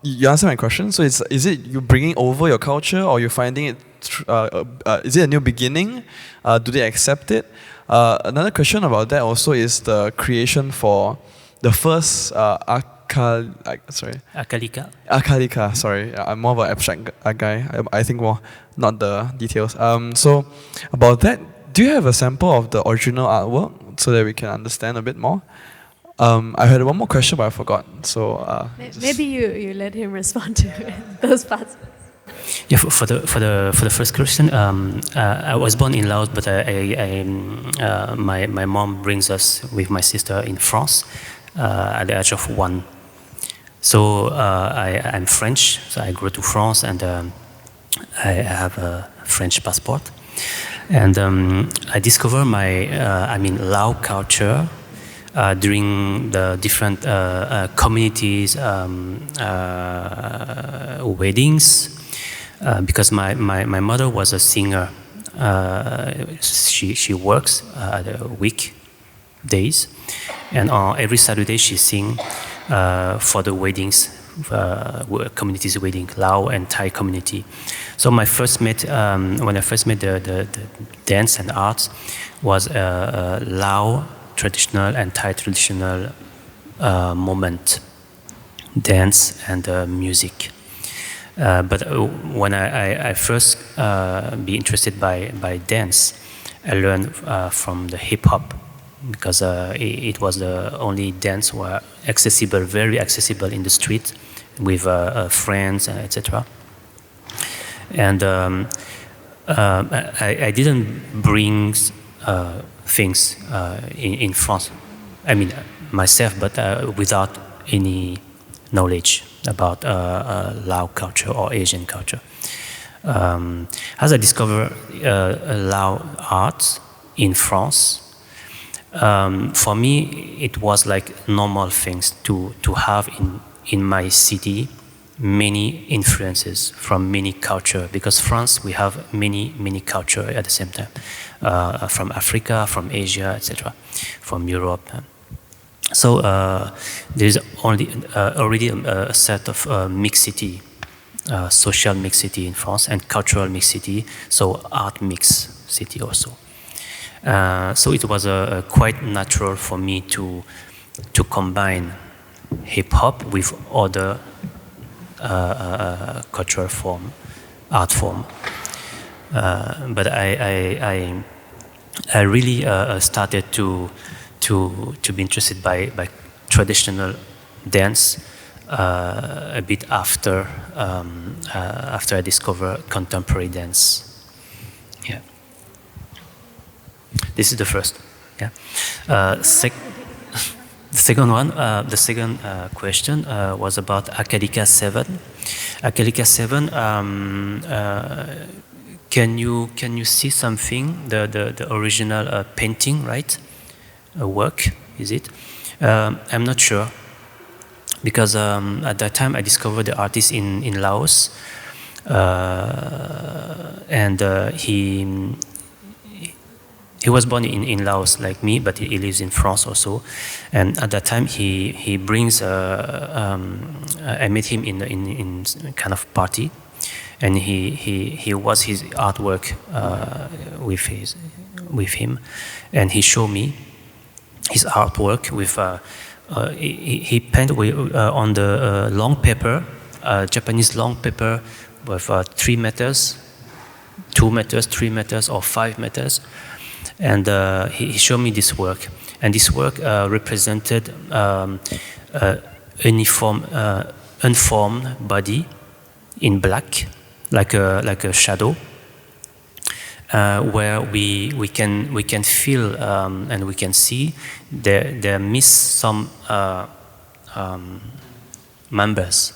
You answer my question. So is it you bringing over your culture, or you finding it? Is it a new beginning? Do they accept it? Another question about that also is the creation for the first Akalika. Akalika. Sorry, I'm more of an abstract guy. I think more, not the details. So about that, do you have a sample of the original artwork so that we can understand a bit more? I had one more question, but I forgot. So Maybe you let him respond to those parts. Yeah, for the first question, I was born in Laos, but my mom brings us with my sister in France at the age of 1. So I'm French, so I grew to France, and I have a French passport. And I discovered my Lao culture during the different communities weddings, because my mother was a singer. She works at the weekdays, and on every Saturday she sing for the weddings, communities wedding, Lao and Thai community. So when I first met the dance and arts was Lao traditional and Thai traditional moment, dance and music. But when I first be interested by dance, I learned from the hip hop, because it was the only dance were accessible, very accessible in the street with friends, etc. And I didn't bring things in France, I mean myself, but without any knowledge about Lao culture or Asian culture. As I discovered Lao art in France, for me it was like normal things to have in my city many influences from many culture, because France, we have many culture at the same time, from Africa, from Asia, etc., from Europe. So there's already a set of mixity, social mixity in France and cultural mixity, so art mix city also. So it was quite natural for me to combine hip hop with other cultural form, art form. But I really started to be interested by traditional dance a bit after I discovered contemporary dance. Yeah. This is the first. Yeah. The second one, the second question was about Akadika 7. Akadika 7. Can you see something? The original painting, right? A work, is it? I'm not sure, because at that time I discovered the artist in Laos, and he was born in Laos like me, but he lives in France also. And at that time he brings I met him in kind of party, and he was his artwork with him, and he showed me his artwork with he painted on the long paper, Japanese long paper, with 3 meters, 2 meters, 3 meters, or 5 meters. And he showed me this work, and this work represented unformed body in black, like a shadow, where we can feel and we can see there miss some members.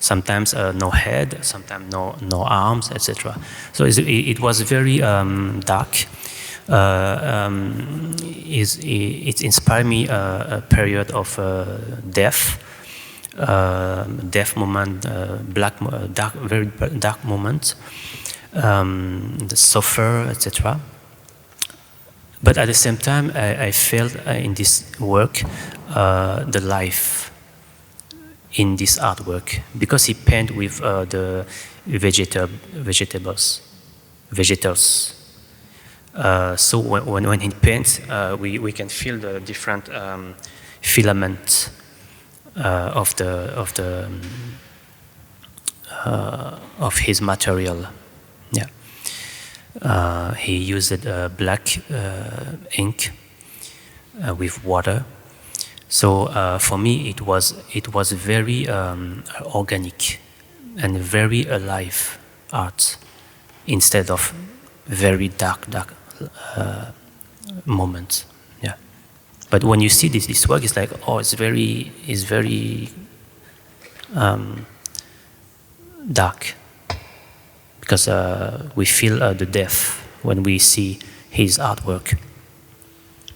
Sometimes no head, sometimes no arms, etc. So it was very dark. It inspired me a period of death moment, very dark moment, the suffer, etc. But at the same time, I felt in this work the life in this artwork, because he painted with the vegetals. So when he paints, we can feel the different filament of his material. Yeah, he used black ink with water. So for me, it was very organic and very alive art, instead of very dark moments. Yeah. But when you see this work, it's like, oh, it's very dark, because we feel the depth when we see his artwork.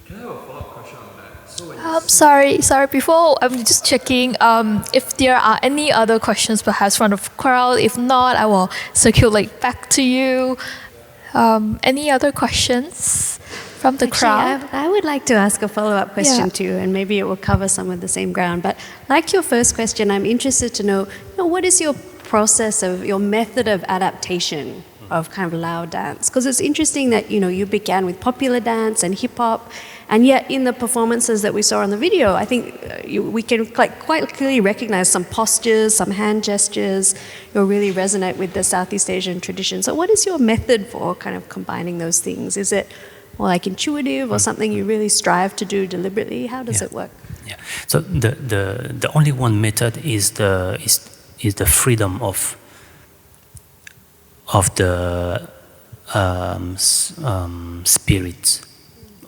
Can I have a follow-up question on that? So Sorry. Before, I'm just checking if there are any other questions, perhaps from the crowd. If not, I will circulate back to you. Any other questions from the crowd? I would like to ask a follow-up question too, and maybe it will cover some of the same ground. But like your first question, I'm interested to know, what is your process of your method of adaptation of kind of Lao dance? Because it's interesting that you began with popular dance and hip hop, and yet in the performances that we saw on the video, I think we can quite clearly recognize some postures, some hand gestures, really resonate with the Southeast Asian tradition. So what is your method for kind of combining those things? Is it more like intuitive or something you really strive to do deliberately? How does it work? Yeah. So the only one method is the freedom of the spirit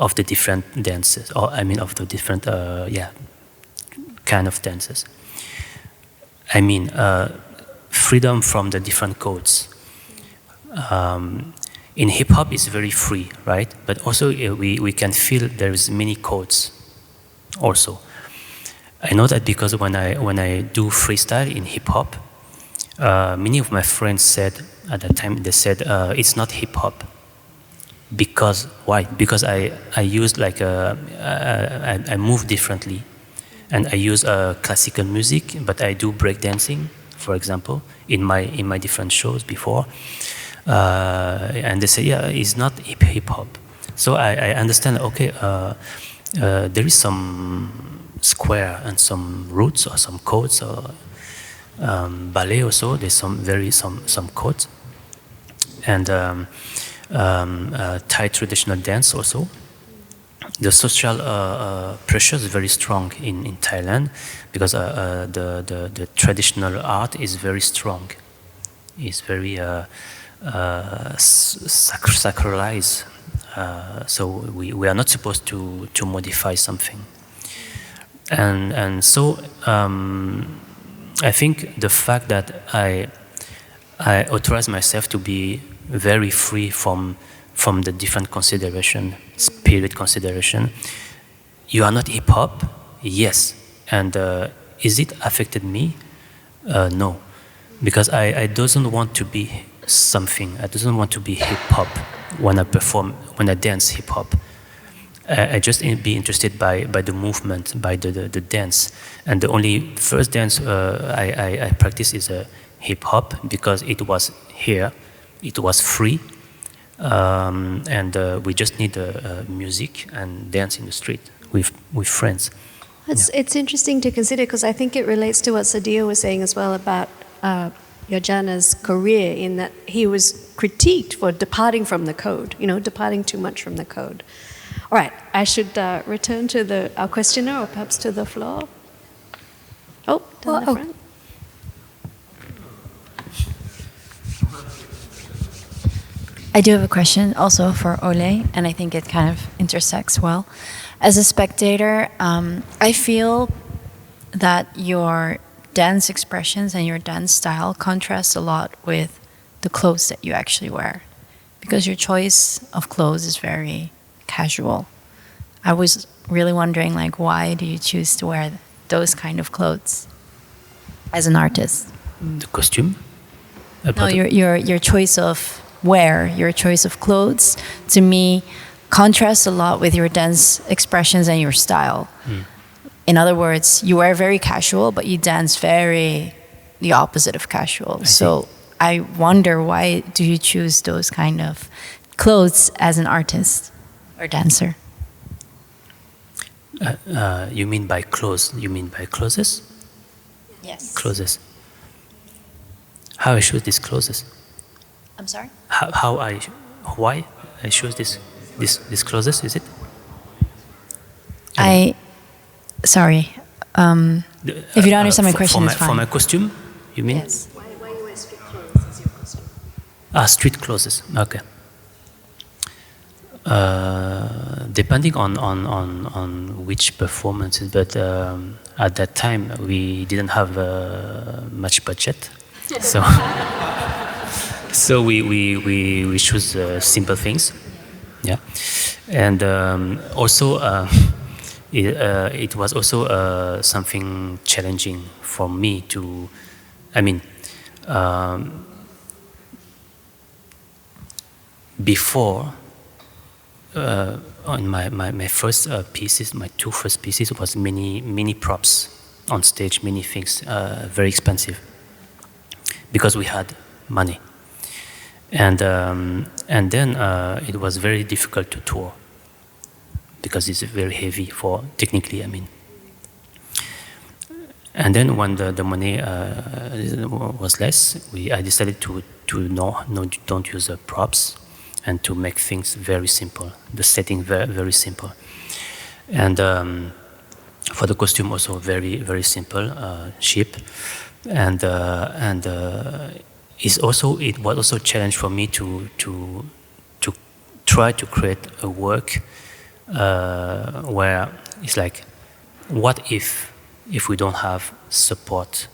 of the different dances, or I mean of the different kind of dances. I mean freedom from the different codes. In hip hop, it's very free, right? But also we can feel there is many codes. Also, I know that because when I do freestyle in hip hop, many of my friends said at that time, they said it's not hip hop. Because why? Because I use like I move differently, and I use classical music, but I do breakdancing, for example, in my different shows before. And they say, yeah, it's not hip hop. So I understand. Okay, there is some square and some roots or some codes or ballet also. There's some codes, and Thai traditional dance also. The social pressure is very strong in Thailand because the traditional art is very strong. It's very sacralized. So we are not supposed to modify something. And so I think the fact that I authorize myself to be very free from the different consideration, spirit consideration. You are not hip hop, yes. And is it affected me? No, because I doesn't want to be something. I doesn't want to be hip hop when I perform, when I dance hip hop. I just be interested by the movement, by the dance. And the only first dance I practice is a hip hop because it was here, it was free, and we just need music and dance in the street with friends. It's interesting to consider because I think it relates to what Sadiah was saying as well about Jodjana's career, in that he was critiqued for departing from the code, departing too much from the code. All right, I should return to our questioner or perhaps to the floor. Oh, down the front. I do have a question also for Olé, and I think it kind of intersects well. As a spectator, I feel that your dance expressions and your dance style contrast a lot with the clothes that you actually wear, because your choice of clothes is very casual. I was really wondering, why do you choose to wear those kind of clothes as an artist? The costume? No, your choice of wear, your choice of clothes, to me, contrasts a lot with your dance expressions and your style. In other words, you wear very casual, but you dance very the opposite of casual. So I wonder, why do you choose those kind of clothes as an artist or dancer? You mean by clothes? You mean by clothes? Yes. Clothes. How I choose these clothes? I'm sorry? Why I choose this clothes, is it? Sorry. If you don't understand my question, it's fine. For my costume, you mean? Yes. Why you wear street clothes as your costume? Street clothes, okay. Depending on which performances, but at that time we didn't have much budget, so we choose simple things, yeah, and also it was also something challenging for me to, before. On my first pieces, my two first pieces was many props on stage, many things, very expensive, because we had money, and then it was very difficult to tour because it's very heavy technically. And then when the money was less, I decided to don't use the props, and to make things very simple, the setting very, very simple. And for the costume also very, very simple, cheap. And it was also a challenge for me to try to create a work where it's like, what if we don't have support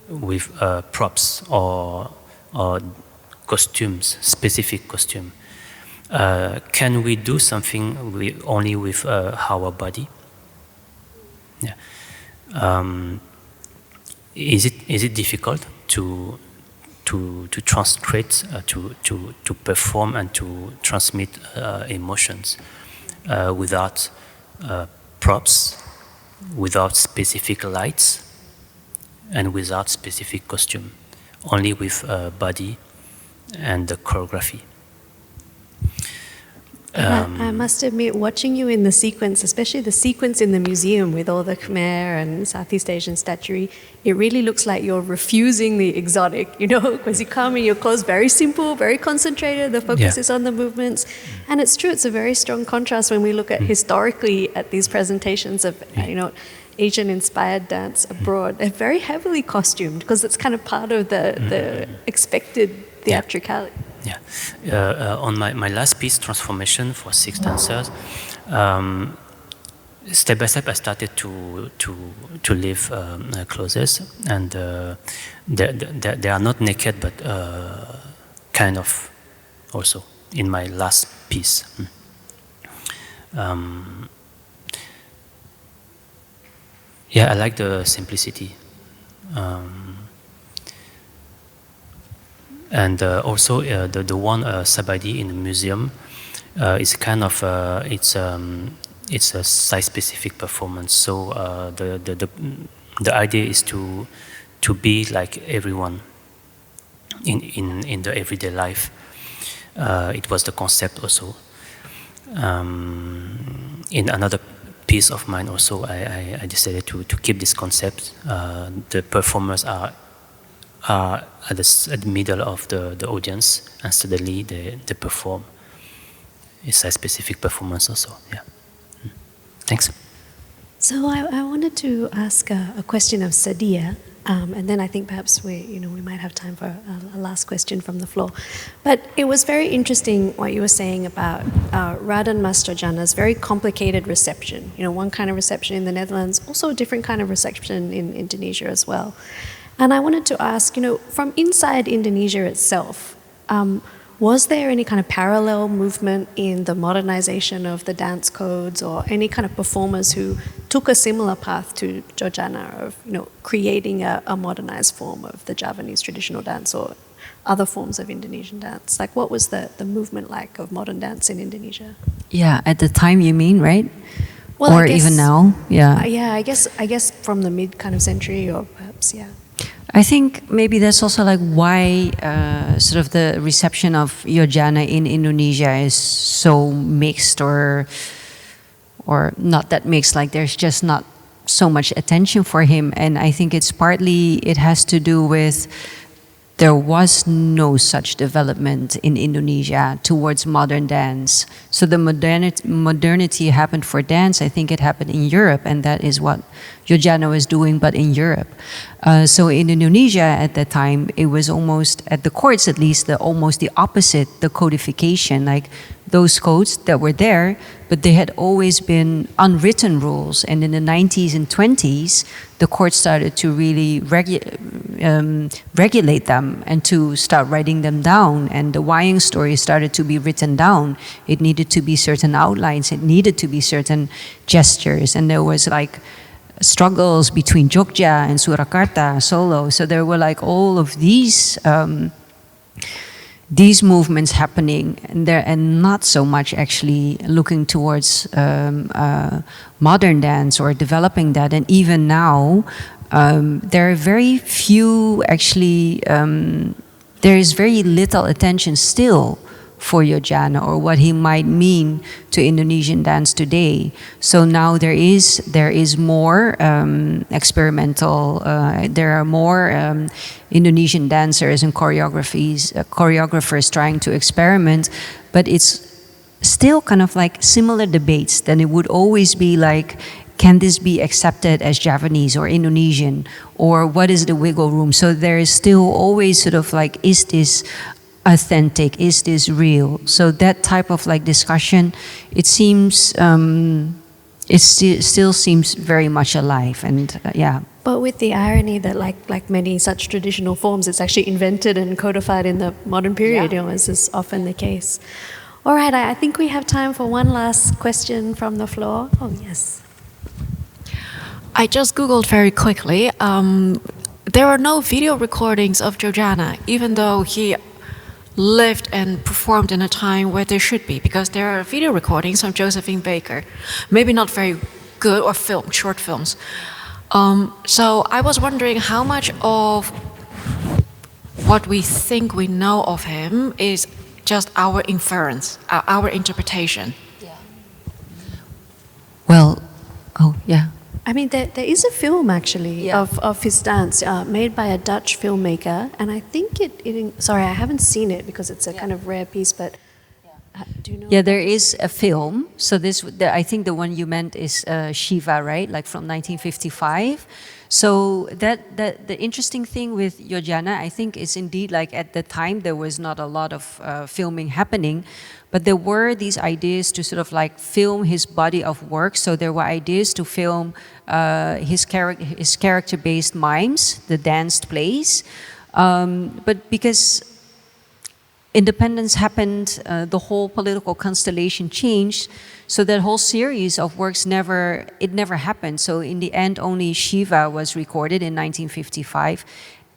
with props or costumes, specific costume? Can we do something only with our body? Yeah. Is it difficult? to transcript, to perform and to transmit emotions without props, without specific lights, and without specific costume, only with body and the choreography. I must admit, watching you in the sequence, especially the sequence in the museum with all the Khmer and Southeast Asian statuary, it really looks like you're refusing the exotic, you know, because you come in your clothes very simple, very concentrated, the focus is on the movements. And it's true, it's a very strong contrast when we look at historically at these presentations of, you know, Asian-inspired dance abroad. They're very heavily costumed because it's kind of part of the expected theatricality. Yeah, on my last piece, Transformation, for 6 dancers, step by step I started to leave clothes, and they are not naked, but kind of also in my last piece. Yeah, I like the simplicity. And also the one Sabadi in the museum is kind of it's a site-specific performance. So the idea is to be like everyone in the everyday life. It was the concept also. In another piece of mine also, I decided to keep this concept. The performers are at the middle of the audience, and suddenly they perform. It's a specific performance also, yeah. Thanks. So I wanted to ask a question of Sadiah, and then I think perhaps we might have time for a last question from the floor. But it was very interesting what you were saying about Raden Mas Jodjana's very complicated reception. You know, one kind of reception in the Netherlands, also a different kind of reception in Indonesia as well. And I wanted to ask, you know, from inside Indonesia itself, was there any kind of parallel movement in the modernization of the dance codes, or any kind of performers who took a similar path to Jodjana of, you know, creating a modernized form of the Javanese traditional dance or other forms of Indonesian dance? Like, what was the movement like of modern dance in Indonesia? Yeah, at the time you mean, right? Well, or even now, yeah. Yeah, I guess from the mid kind of century, or perhaps, yeah. I think maybe that's also like why sort of the reception of Jodjana in Indonesia is so mixed, or not that mixed, like there's just not so much attention for him. And I think it has to do with there was no such development in Indonesia towards modern dance. So the modernity happened for dance. I think it happened in Europe, and that is what Jodjana was doing, but in Europe. So in Indonesia at that time, it was almost, at the courts at least, almost the opposite, the codification. Like those codes that were there, but they had always been unwritten rules. And in the 90s and 20s, the court started to really regulate them and to start writing them down. And the Wayang story started to be written down. It needed to be certain outlines. It needed to be certain gestures. And there was like struggles between Jogja and Surakarta, Solo. So there were like all of these movements happening, and not so much actually looking towards modern dance or developing that. And even now, there are very few actually, there is very little attention still for Jodjana or what he might mean to Indonesian dance today. So now there is more experimental, there are more Indonesian dancers and choreographers trying to experiment, but it's still kind of like similar debates. Then it would always be like, can this be accepted as Javanese or Indonesian, or what is the wiggle room? So there is still always sort of like, is this authentic? Is this real? So that type of like discussion, it seems, it still seems very much alive, and yeah. But with the irony that like many such traditional forms, it's actually invented and codified in the modern period, you know, as is often the case. All right, I think we have time for one last question from the floor. Oh, yes. I just Googled very quickly. there are no video recordings of Jodjana, even though he lived and performed in a time where there should be, because there are video recordings of Josephine Baker, maybe not very good, or short films. So I was wondering how much of what we think we know of him is just our inference, our interpretation. Yeah. Well, oh yeah. I mean, there is a film actually of his dance made by a Dutch filmmaker, and I think sorry, I haven't seen it because it's a kind of rare piece, but do you know? Yeah, there is a film. So I think the one you meant is Shiva, right? Like from 1955. So the interesting thing with Jodjana, I think, is indeed like at the time there was not a lot of filming happening, but there were these ideas to sort of like film his body of work. So there were ideas to film his character-based mimes, the danced plays, but because independence happened, the whole political constellation changed, so that whole series of works never happened. So in the end, only Shiva was recorded in 1955.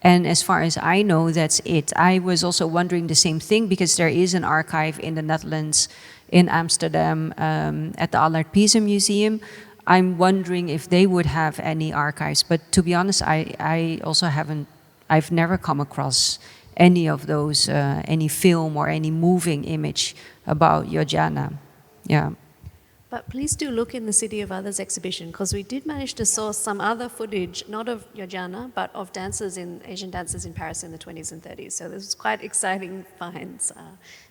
And as far as I know, that's it. I was also wondering the same thing, because there is an archive in the Netherlands, in Amsterdam, at the Tropenmuseum. I'm wondering if they would have any archives. But to be honest, I've never come across any of those, any film or any moving image about Jodjana. Yeah. But please do look in the City of Others exhibition, because we did manage to source some other footage, not of Jodjana, but of Asian dancers in Paris in the 20s and 30s. So this was quite exciting finds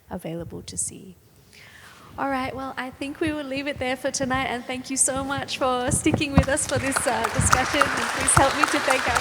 available to see. All right, well, I think we will leave it there for tonight, and thank you so much for sticking with us for this discussion, and please help me to thank our